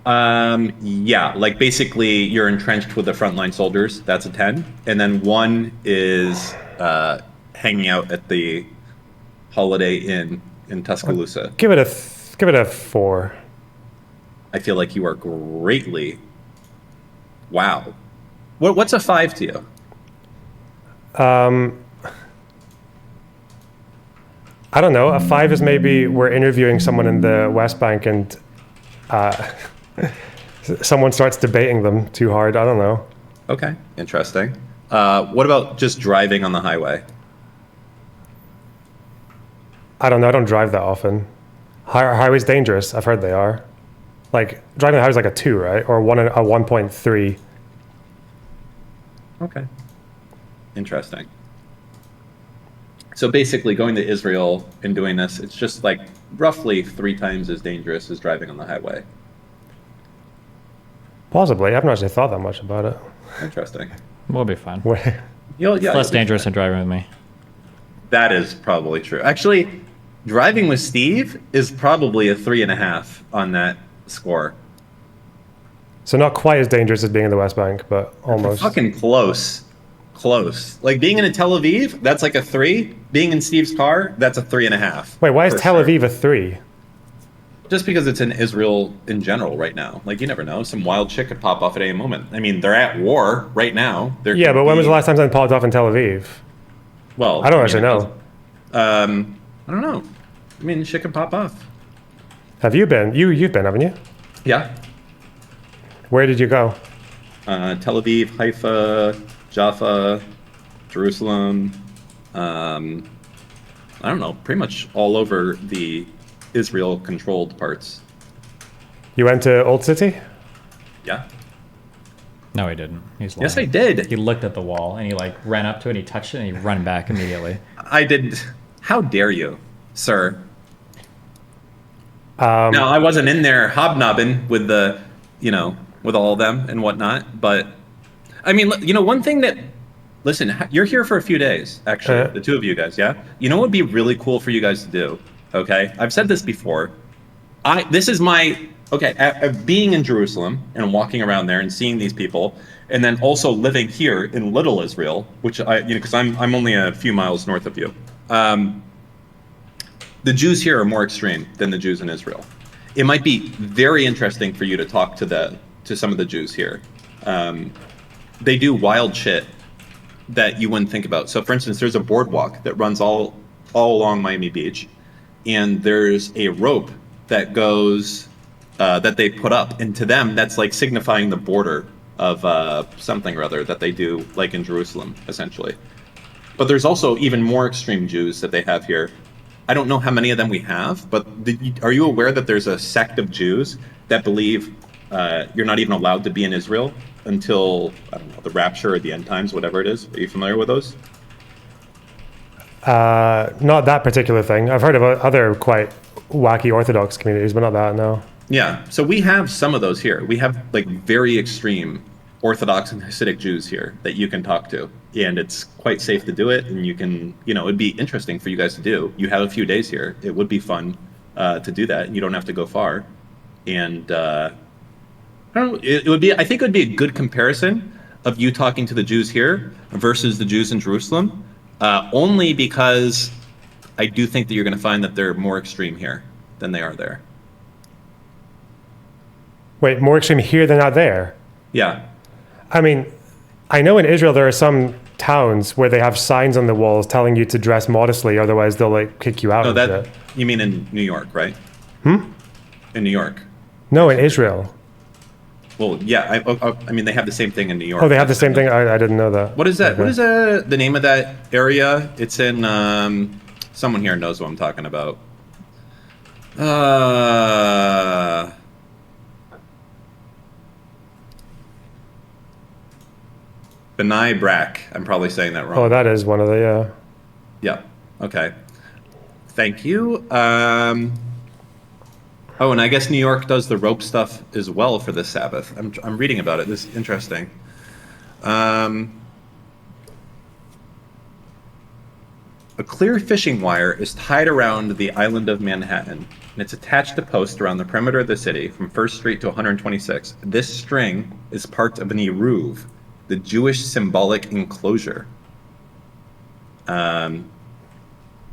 Yeah, like basically you're entrenched with the frontline soldiers. That's a 10, and then 1 is hanging out at the Holiday Inn in Tuscaloosa. Give it a 4. I feel like you are greatly. Wow, what's a 5 to you? I don't know. A 5 is maybe we're interviewing someone in the West Bank and someone starts debating them too hard. I don't know. Okay, interesting. What about just driving on the highway? I don't know. I don't drive that often. Highway's dangerous. I've heard they are. Like driving the highway is like a 2, right? Or a 1.3. Okay, interesting. So basically, going to Israel and doing this, it's just like roughly 3 times as dangerous as driving on the highway. Possibly. I haven't actually thought that much about it. Interesting. We'll be fine. Yeah, It's less dangerous than driving with me. That is probably true. Actually, driving with Steve is probably a 3.5 on that score. So not quite as dangerous as being in the West Bank, but almost. Fucking close. Close. Like being in a Tel Aviv, that's like a 3. Being in Steve's car, that's a 3.5. Wait, why is For Tel sure. Aviv a 3? Just because it's in Israel in general right now. Like, you never know. Some wild shit could pop off at any moment. I mean, they're at war right now. Yeah, but when was the last time something popped off in Tel Aviv? Well, I don't actually know. I don't know. I mean, shit can pop off. Have you been? You've been, haven't you? Yeah. Where did you go? Tel Aviv, Haifa, Jaffa, Jerusalem. I don't know, pretty much all over the Israel-controlled parts. You went to Old City? Yeah. No, he didn't. He's lying. Yes, I did. He looked at the wall and he like ran up to it, he touched it, and he ran back immediately. I did. How dare you, sir? No, I wasn't in there hobnobbing with the, with all of them and whatnot. But I mean, one thing that, listen, you're here for a few days, actually, the two of you guys, yeah? You know what would be really cool for you guys to do? Okay, I've said this before. This is my, being in Jerusalem and walking around there and seeing these people, and then also living here in Little Israel, which because I'm only a few miles north of you. The Jews here are more extreme than the Jews in Israel. It might be very interesting for you to talk to some of the Jews here. They do wild shit that you wouldn't think about. So, for instance, there's a boardwalk that runs all along Miami Beach, and there's a rope that goes that they put up, and to them that's like signifying the border of something or other that they do, like in Jerusalem, essentially. But there's also even more extreme Jews that they have here. I don't know how many of them we have, but are you aware that there's a sect of Jews that believe you're not even allowed to be in Israel until, I don't know, the rapture or the end times, whatever it is? Are you familiar with those? Not that particular thing. I've heard of other quite wacky Orthodox communities, but not that, no. Yeah, so we have some of those here. We have like very extreme Orthodox and Hasidic Jews here that you can talk to. And it's quite safe to do it, and you can, it'd be interesting for you guys to do. You have a few days here. It would be fun to do that, and you don't have to go far. And I don't know, I think it would be a good comparison of you talking to the Jews here versus the Jews in Jerusalem, only because I do think that you're going to find that they're more extreme here than they are there. Wait, more extreme here than not there? Yeah. I mean, I know in Israel there are some towns where they have signs on the walls telling you to dress modestly, otherwise they'll like kick you out. No, that you mean in New York, right? In New York. No, in Israel. Well, yeah. I mean, they have the same thing in New York. Oh, they have the same thing. I didn't know that. What is that? Okay. What is the name of that area? It's in. Someone here knows what I'm talking about. B'nai Brak. I'm probably saying that wrong. Oh, that is one of the, yeah. Yeah. Okay. Thank you. Oh, and I guess New York does the rope stuff as well for the Sabbath. I'm reading about it. This is interesting. A clear fishing wire is tied around the island of Manhattan, and it's attached to posts around the perimeter of the city from 1st Street to 126. This string is part of an eruv, the Jewish symbolic enclosure.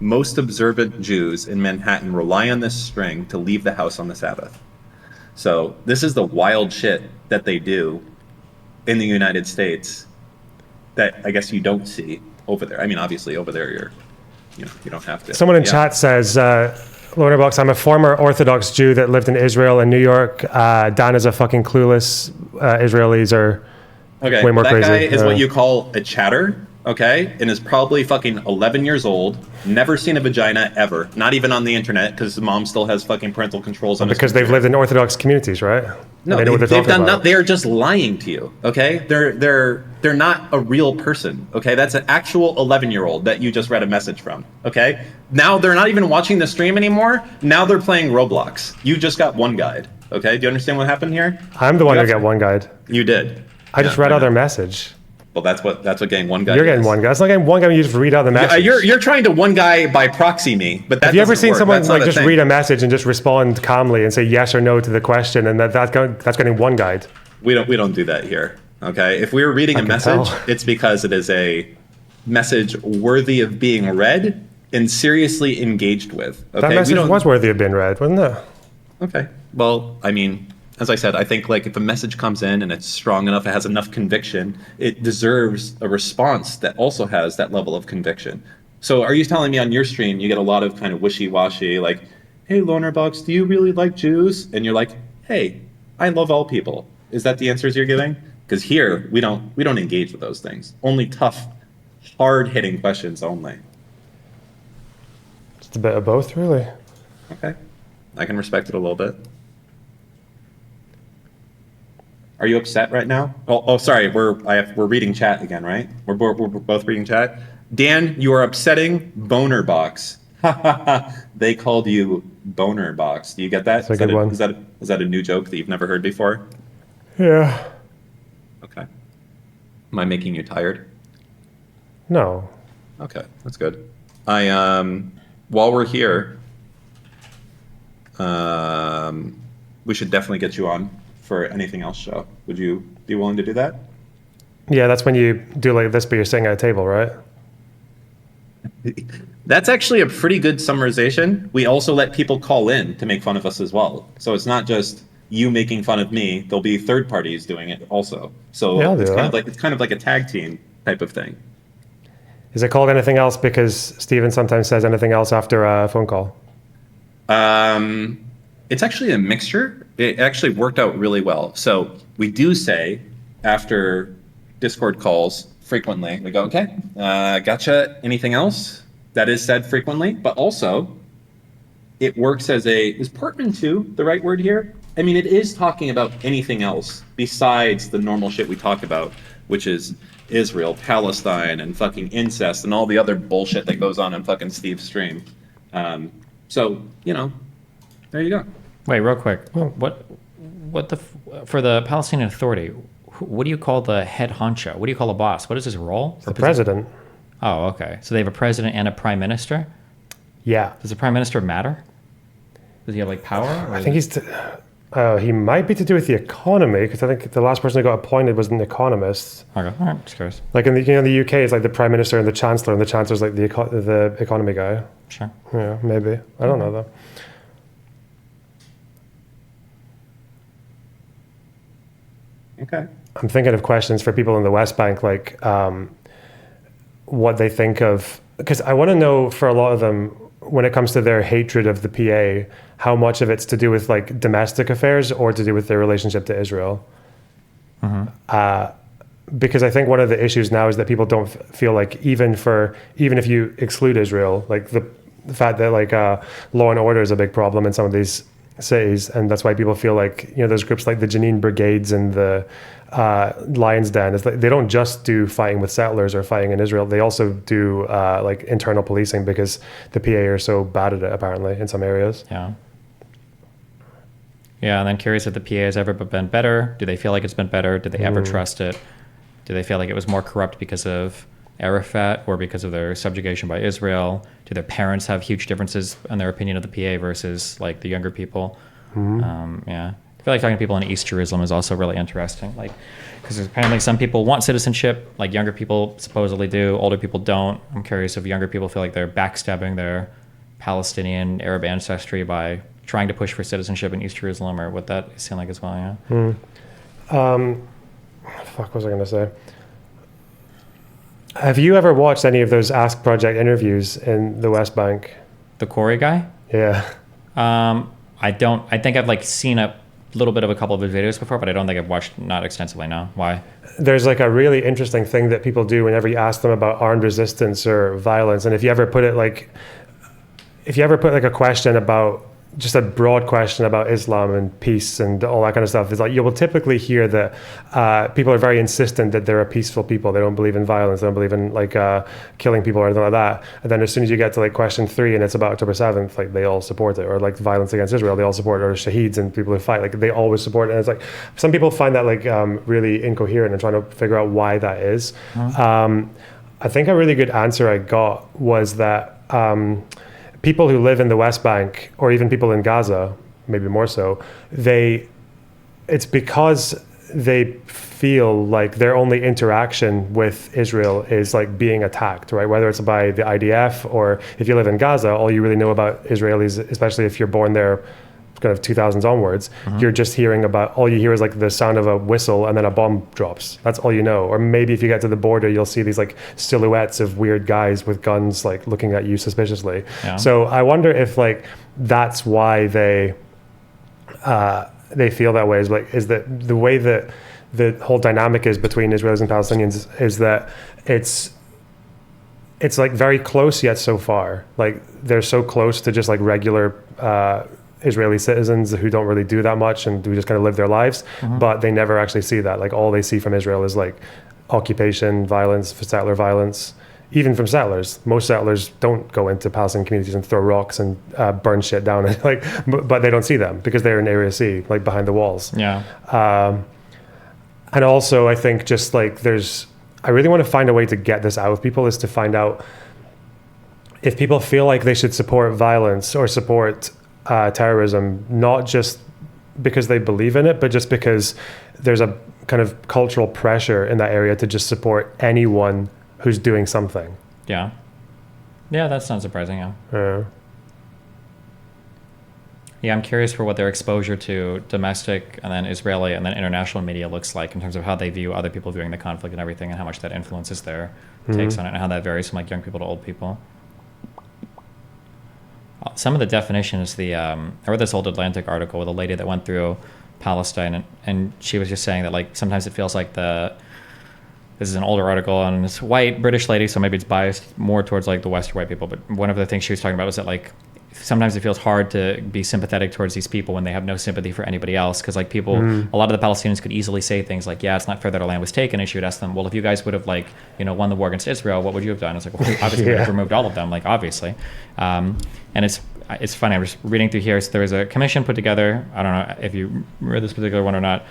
Most observant Jews in Manhattan rely on this string to leave the house on the Sabbath. So this is the wild shit that they do in the United States that I guess you don't see over there. I mean, obviously over there you don't have to. Someone in chat says, LonerBox, I'm a former Orthodox Jew that lived in Israel and New York. Dan is a fucking clueless. Israelis are way more crazy. That guy is what you call a chatter, okay? And is probably fucking 11 years old, never seen a vagina ever, not even on the internet, because his mom still has fucking parental controls on his because they've lived in Orthodox communities, right? No, they know what they've done about. They are just lying to you, okay? They're not a real person, okay? That's an actual 11-year-old that you just read a message from, okay? Now they're not even watching the stream anymore. Now they're playing Roblox. You just got one guide, okay? Do you understand what happened here? I'm the one who got one guide. You did. I just read out their message. Well, that's what getting one guy. You're getting one guy. It's not getting one guy when you just read out the message. You're trying to one guy by proxy me, but that have you ever seen someone like just read a message and just respond calmly and say yes or no to the question, and that's getting one guide? We don't do that here. Okay, if we were reading a message, it's because it is a message worthy of being read and seriously engaged with. Okay? That message was worthy of being read, wasn't it? Okay. Well, I mean, as I said, I think like if a message comes in and it's strong enough, it has enough conviction, it deserves a response that also has that level of conviction. So are you telling me on your stream you get a lot of kind of wishy-washy, like, hey, LonerBox, do you really like Jews? And you're like, hey, I love all people. Is that the answers you're giving? Because here we don't engage with those things. Only tough, hard-hitting questions only. It's a bit of both, really. Okay, I can respect it a little bit. Are you upset right now? Oh, sorry. We're reading chat again, right? We're both reading chat. Dan, you are upsetting LonerBox. They called you LonerBox. Do you get that? That's a good one. Is that a new joke that you've never heard before? Yeah. Okay. Am I making you tired? No. Okay, that's good. While we're here, we should definitely get you on for anything else show. Would you be willing to do that? Yeah, that's when you do like this, but you're sitting at a table, right? That's actually a pretty good summarization. We also let people call in to make fun of us as well. So it's not just you making fun of me. There'll be third parties doing it also. So Yeah, it's kind of like a tag team type of thing. Is it called anything else because Steven sometimes says anything else after a phone call? It's actually a mixture. It actually worked out really well. So we do say after Discord calls frequently, we go, okay, gotcha. Anything else? That is said frequently, but also it works as is Portman too the right word here? I mean, it is talking about anything else besides the normal shit we talk about, which is Israel, Palestine, and fucking incest and all the other bullshit that goes on fucking Steve's stream. So, there you go. Wait, real quick. For the Palestinian Authority, what do you call the head honcho? What do you call a boss? What is his role? The president. Oh, okay. So they have a president and a prime minister? Yeah. Does the prime minister matter? Does he have like power? I think he might be to do with the economy, because I think the last person who got appointed was an economist. Okay, all right, just curious. Like in the UK, it's like the prime minister and the chancellor, and the chancellor's like the economy guy. Sure. Yeah, maybe. I don't know though. Okay. I'm thinking of questions for people in the West Bank, like what they think of, because I want to know for a lot of them, when it comes to their hatred of the PA, how much of it's to do with like domestic affairs or to do with their relationship to Israel. Because I think one of the issues now is that people don't feel like even if you exclude Israel, like the fact that like law and order is a big problem in some of these cities, and that's why people feel like there's groups like the Jenin Brigades and the Lion's Den. It's like they don't just do fighting with settlers or fighting in Israel. They also do like internal policing because the PA are so bad at it apparently in some areas. Yeah, and then curious if the PA has ever been better. Do they feel like it's been better? Did they ever trust it? Do they feel like it was more corrupt because of Arafat or because of their subjugation by Israel? Do their parents have huge differences in their opinion of the PA versus like the younger people? Yeah, I feel like talking to people in East Jerusalem is also really interesting. Like, because apparently some people want citizenship, like younger people supposedly do, older people don't. I'm curious if younger people feel like they're backstabbing their Palestinian Arab ancestry by trying to push for citizenship in East Jerusalem, or what that seemed like as well. Yeah. Fuck, what was I going to say? Have you ever watched any of those Ask Project interviews in the West Bank? The Corey guy? Yeah. I don't. I think I've like seen a little bit of a couple of his videos before, but I don't think I've watched not extensively. No. Why? There's like a really interesting thing that people do whenever you ask them about armed resistance or violence, and if you ever put like a question about just a broad question about Islam and peace and all that kind of stuff, is like you will typically hear that people are very insistent that they're a peaceful people. They don't believe in violence. They don't believe in like killing people or anything like that. And then as soon as you get to like question 3 and it's about October 7th, like they all support it. Or like violence against Israel, they all support it. Or shaheeds and people who fight, like they always support it. And it's like some people find that like really incoherent and trying to figure out why that is. I think a really good answer I got was that people who live in the West Bank, or even people in Gaza, maybe more so, it's because they feel like their only interaction with Israel is like being attacked, right? Whether it's by the IDF or if you live in Gaza, all you really know about Israelis, especially if you're born there kind of 2000s onwards, you're just hearing about, all you hear is like the sound of a whistle and then a bomb drops. That's all you know. Or maybe if you get to the border, you'll see these like silhouettes of weird guys with guns like looking at you suspiciously. Yeah. So I wonder if like that's why they feel that way, is that the way that the whole dynamic is between Israelis and Palestinians is that it's like very close yet so far. Like they're so close to just like regular Israeli citizens who don't really do that much and who just kind of live their lives, but they never actually see that. Like all they see from Israel is like occupation, violence, settler violence. Even from settlers, most settlers don't go into Palestinian communities and throw rocks and burn shit down. Like, but they don't see them because they're in Area C, like behind the walls. Yeah. And also, I think just like I really want to find a way to get this out of people, is to find out if people feel like they should support violence or support terrorism, not just because they believe in it, but just because there's a kind of cultural pressure in that area to just support anyone who's doing something. Yeah. Yeah, that's not surprising. Yeah. Yeah, I'm curious for what their exposure to domestic and then Israeli and then international media looks like in terms of how they view other people viewing the conflict and everything, and how much that influences their takes on it, and how that varies from like young people to old people. Some of the definitions, I read this old Atlantic article with a lady that went through Palestine, and she was just saying that like sometimes it feels like this is an older article, and it's white British lady, so maybe it's biased more towards like the Western white people. But one of the things she was talking about was that like sometimes it feels hard to be sympathetic towards these people when they have no sympathy for anybody else, because like people, a lot of the Palestinians could easily say things like, yeah, it's not fair that our land was taken, and she would ask them, well, if you guys would have like, you know, won the war against Israel, what would you have done? It's like, well, obviously we would have removed all of them, like obviously. And it's funny, I'm just reading through here. So there was a commission put together, I don't know if you read this particular one or not,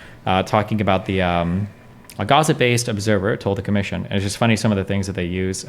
talking about a Gaza-based observer told the commission, and it's just funny some of the things that they use.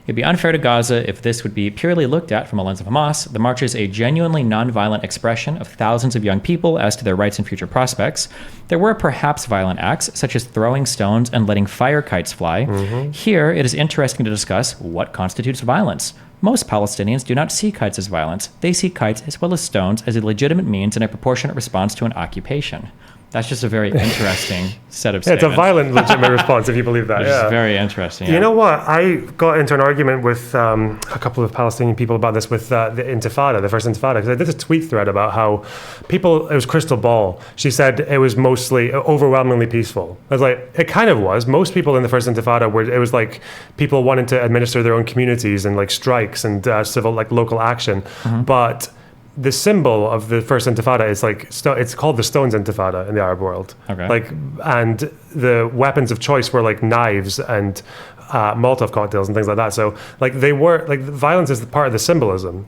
It'd be unfair to Gaza if this would be purely looked at from a lens of Hamas. The march is a genuinely nonviolent expression of thousands of young people as to their rights and future prospects. There were perhaps violent acts, such as throwing stones and letting fire kites fly. Here, it is interesting to discuss what constitutes violence. Most Palestinians do not see kites as violence. They see kites as well as stones as a legitimate means and a proportionate response to an occupation. That's just a very interesting set of statements. It's a violent, legitimate response if you believe that. It's very interesting. You know what? I got into an argument with a couple of Palestinian people about this with the Intifada, the first Intifada, because I did a tweet thread about how people, it was Crystal Ball. She said it was mostly overwhelmingly peaceful. I was like, it kind of was. Most people in the first Intifada it was like people wanting to administer their own communities and like strikes and civil, like local action. But the symbol of the first Intifada is like it's called the Stones Intifada in the Arab world. Okay. Like, and the weapons of choice were like knives and Molotov cocktails and things like that. So like they were like violence is part of the symbolism.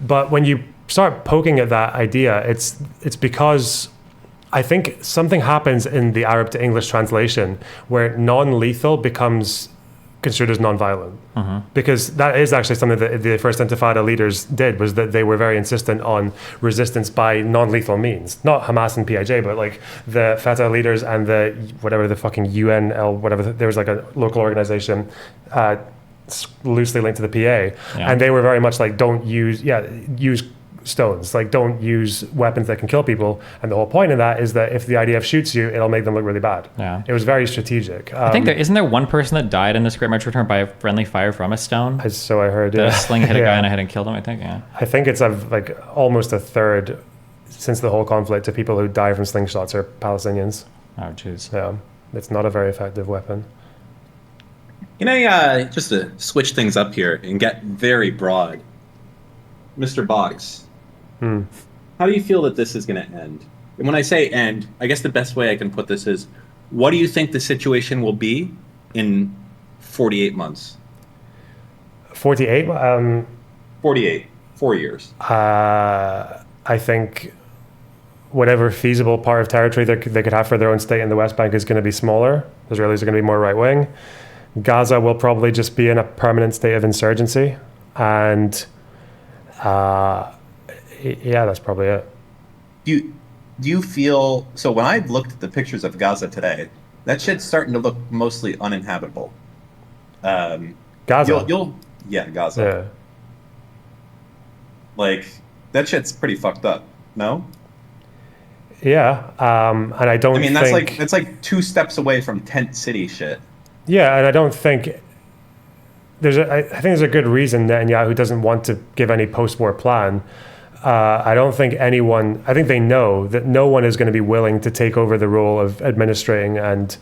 But when you start poking at that idea, it's because I think something happens in the Arab to English translation where non-lethal becomes construed as non-violent, because that is actually something that the first Intifada leaders did, was that they were very insistent on resistance by non-lethal means, not Hamas and PIJ, but like the Fatah leaders and the whatever the fucking UNL whatever, there was like a local organization loosely linked to the PA, and they were very much like don't use stones, like don't use weapons that can kill people, and the whole point of that is that if the IDF shoots you, it'll make them look really bad. It was very strategic. I think isn't there one person that died in this Great March Return by a friendly fire from a stone? So I heard. The sling hit a guy in the head and killed him, I think. I think it's like almost a third since the whole conflict of people who die from slingshots are Palestinians. Oh jeez. Yeah, it's not a very effective weapon. You know, just to switch things up here and get very broad, Mr. Boggs, how do you feel that this is going to end? And when I say end, I guess the best way I can put this is, what do you think the situation will be in 48 months? 48? 48. 4 years. I think whatever feasible part of territory they could have for their own state in the West Bank is going to be smaller. Israelis are going to be more right-wing. Gaza will probably just be in a permanent state of insurgency. And yeah, that's probably it. Do you feel, so when I looked at the pictures of Gaza today, that shit's starting to look mostly uninhabitable. Gaza? Yeah, Gaza. Yeah. Like, That shit's pretty fucked up. No? Yeah, and I I don't mean, think. that's like 2 steps away from tent city shit. Yeah, and I don't think I think there's a good reason Netanyahu doesn't want to give any post-war plan. I don't think anyone. I think they know that no one is going to be willing to take over the role of administrating and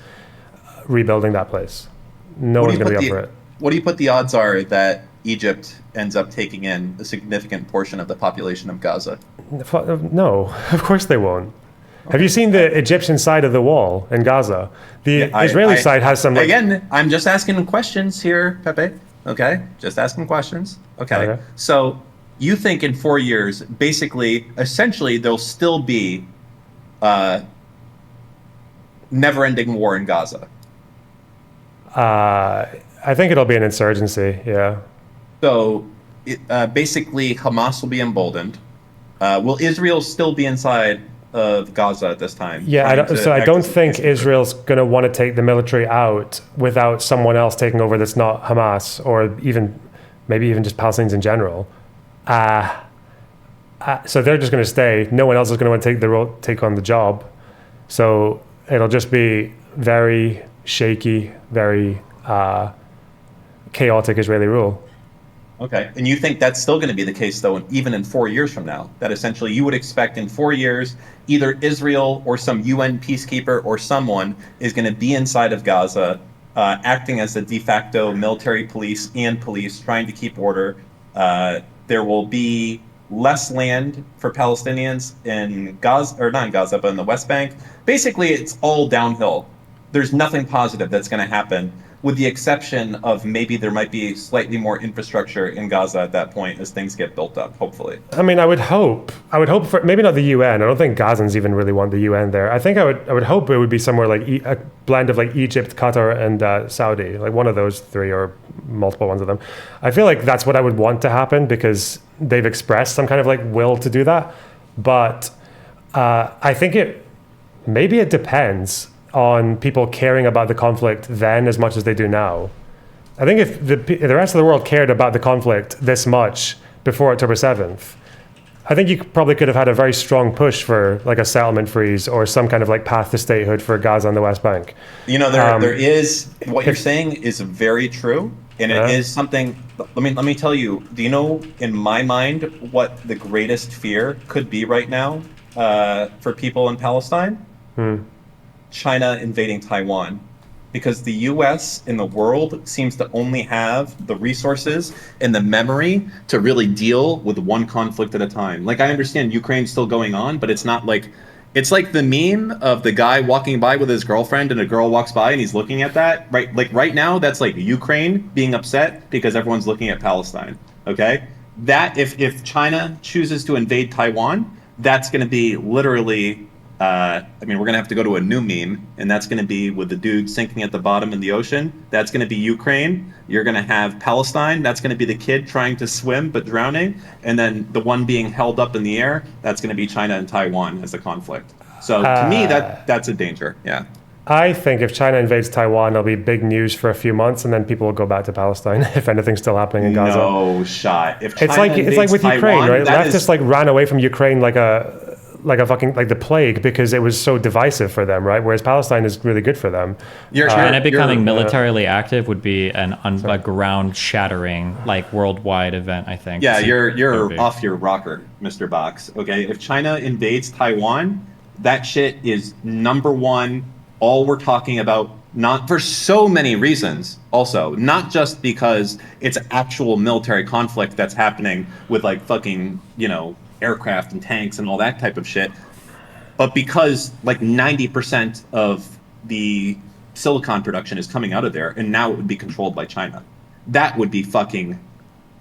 rebuilding that place. No What do one's you going to put be up the for it. what do you put the odds are that Egypt ends up taking in a significant portion of the population of Gaza? No, of course they won't. Have you seen the Egyptian side of the wall in Gaza? The Yeah, Israeli side has some. again, I'm just asking questions here, Pepe. Okay, just asking questions. Okay, Okay. so you think in 4 years, basically, essentially, there'll still be never-ending war in Gaza. I think it'll be an insurgency. Yeah. So basically, Hamas will be emboldened. Will Israel still be inside of Gaza at this time? Yeah, I don't think Israel. Israel's going to want to take the military out without someone else taking over that's not Hamas or maybe even just Palestinians in general. So they're just going to stay. No one else is going to want to take on the job. So it'll just be very shaky, very chaotic Israeli rule. Okay. And you think that's still going to be the case, though, even in 4 years from now? That essentially you would expect in 4 years, either Israel or some UN peacekeeper or someone is going to be inside of Gaza, acting as the de facto military police and police, trying to keep order. There will be less land for Palestinians in Gaza, or not in Gaza, but in the West Bank. Basically, it's all downhill. There's nothing positive that's going to happen, with the exception of maybe there might be slightly more infrastructure in Gaza at that point as things get built up, hopefully. I mean, I would hope for maybe not the UN. I don't think Gazans even really want the UN there. I think I would hope it would be somewhere like a blend of like Egypt, Qatar, and Saudi, like one of those three or multiple ones of them. I feel like that's what I would want to happen because they've expressed some kind of like will to do that. But I think maybe it depends on people caring about the conflict then as much as they do now. I think if the rest of the world cared about the conflict this much before October 7th, I think you probably could have had a very strong push for like a settlement freeze or some kind of like path to statehood for Gaza and the West Bank. You know, there is, what you're saying is very true, and it is something. Let me tell you. Do you know, in my mind, what the greatest fear could be right now for people in Palestine? China invading Taiwan, because the US in the world seems to only have the resources and the memory to really deal with one conflict at a time. Like, I understand Ukraine's still going on, but it's not like, it's like the meme of the guy walking by with his girlfriend and a girl walks by and he's looking at that, right? Like right now, that's like Ukraine being upset because everyone's looking at Palestine. Okay. That if China chooses to invade Taiwan, that's going to be literally, I mean, we're going to have to go to a new meme, and that's going to be with the dude sinking at the bottom in the ocean. That's going to be Ukraine. You're going to have Palestine. That's going to be the kid trying to swim but drowning. And then the one being held up in the air, that's going to be China and Taiwan as the conflict. So to me, that's a danger. Yeah. I think if China invades Taiwan, it'll be big news for a few months, and then people will go back to Palestine if anything's still happening in Gaza. No shot. If China it's like with Taiwan, Ukraine, right? Leftists is... like ran away from Ukraine like a fucking like the plague because it was so divisive for them, right? Whereas Palestine is really good for them. China becoming militarily active would be a ground-shattering, like worldwide event, I think. Yeah, you're off your rocker, Mr. Box. Okay, if China invades Taiwan, that shit is number one. All we're talking about, not for so many reasons, also, not just because it's actual military conflict that's happening with like fucking, aircraft and tanks and all that type of shit, but because like 90% of the silicon production is coming out of there, and now it would be controlled by China. That would be fucking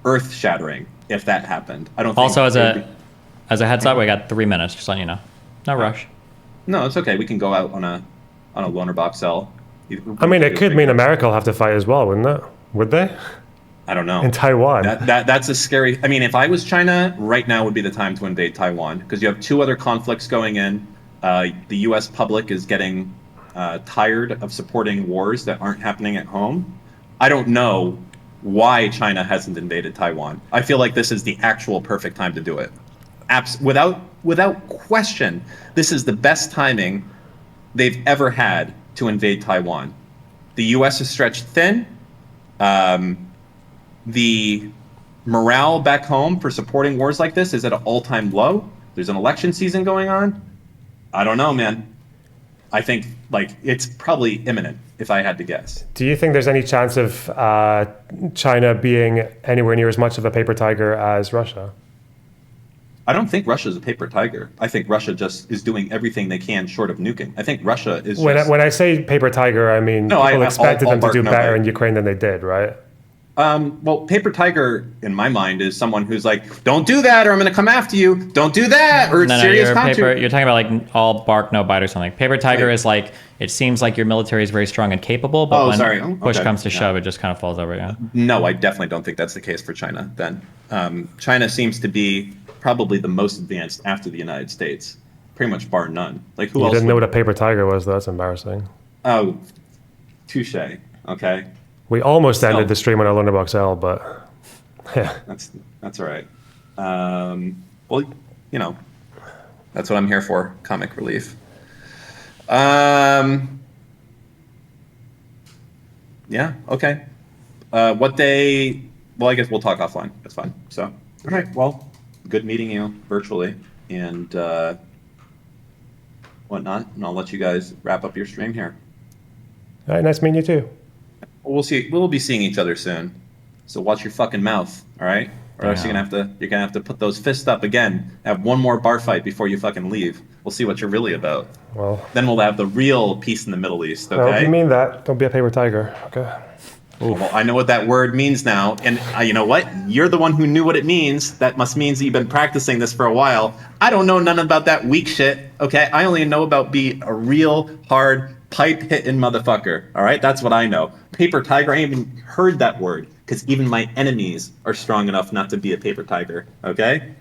earth-shattering if that happened. I don't think. Also, as a heads up, we got 3 minutes. Just letting you know. No rush. No, it's okay. We can go out on a LonerBox cell. I mean, it could mean America will have to fight as well, wouldn't it? Would they? I don't know. In Taiwan. That's a scary... I mean, if I was China, right now would be the time to invade Taiwan, because you have two other conflicts going in. The U.S. public is getting tired of supporting wars that aren't happening at home. I don't know why China hasn't invaded Taiwan. I feel like this is the actual perfect time to do it. Without question, this is the best timing they've ever had to invade Taiwan. The U.S. is stretched thin. The morale back home for supporting wars like this is at an all-time low. There's an election season going on. I don't know, man. I think it's probably imminent, if I had to guess. Do you think there's any chance of China being anywhere near as much of a paper tiger as Russia? I don't think Russia's a paper tiger. I think Russia just is doing everything they can short of nuking. I think Russia is when I say paper tiger, I mean people expected them to do better in Ukraine than they did, right? Well, paper tiger, in my mind, is someone who's like, don't do that or I'm going to come after you. Don't do that or it's serious consequences. You're talking about like all bark, no bite or something. Paper tiger is like, it seems like your military is very strong and capable, but when push comes to shove, it just kind of falls over, yeah? No, I definitely don't think that's the case for China then. China seems to be probably the most advanced after the United States, pretty much bar none. Like who else? You didn't know what a paper tiger was, though. That's embarrassing. Oh, touche. Okay. We almost ended the stream on our LonerBox L, but yeah. That's all right. Well, that's what I'm here for, comic relief. Yeah, okay. What day? Well, I guess we'll talk offline. That's fine. So, all right. Well, good meeting you virtually and whatnot. And I'll let you guys wrap up your stream here. All right. Nice meeting you too. We'll see. We'll be seeing each other soon. So watch your fucking mouth, all right? Or else you're gonna have to put those fists up again. Have one more bar fight before you fucking leave. We'll see what you're really about. Well, then we'll have the real peace in the Middle East. Okay. Well, if you mean that, don't be a paper tiger. Okay. Well, I know what that word means now, and you know what? You're the one who knew what it means. That must mean that you've been practicing this for a while. I don't know none about that weak shit. Okay, I only know about be a real hard pipe hitting motherfucker. All right, that's what I know. Paper tiger. I ain't even heard that word because even my enemies are strong enough not to be a paper tiger. Okay.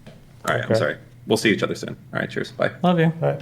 All right. Okay. I'm sorry. We'll see each other soon. All right. Cheers. Bye. Love you. All right.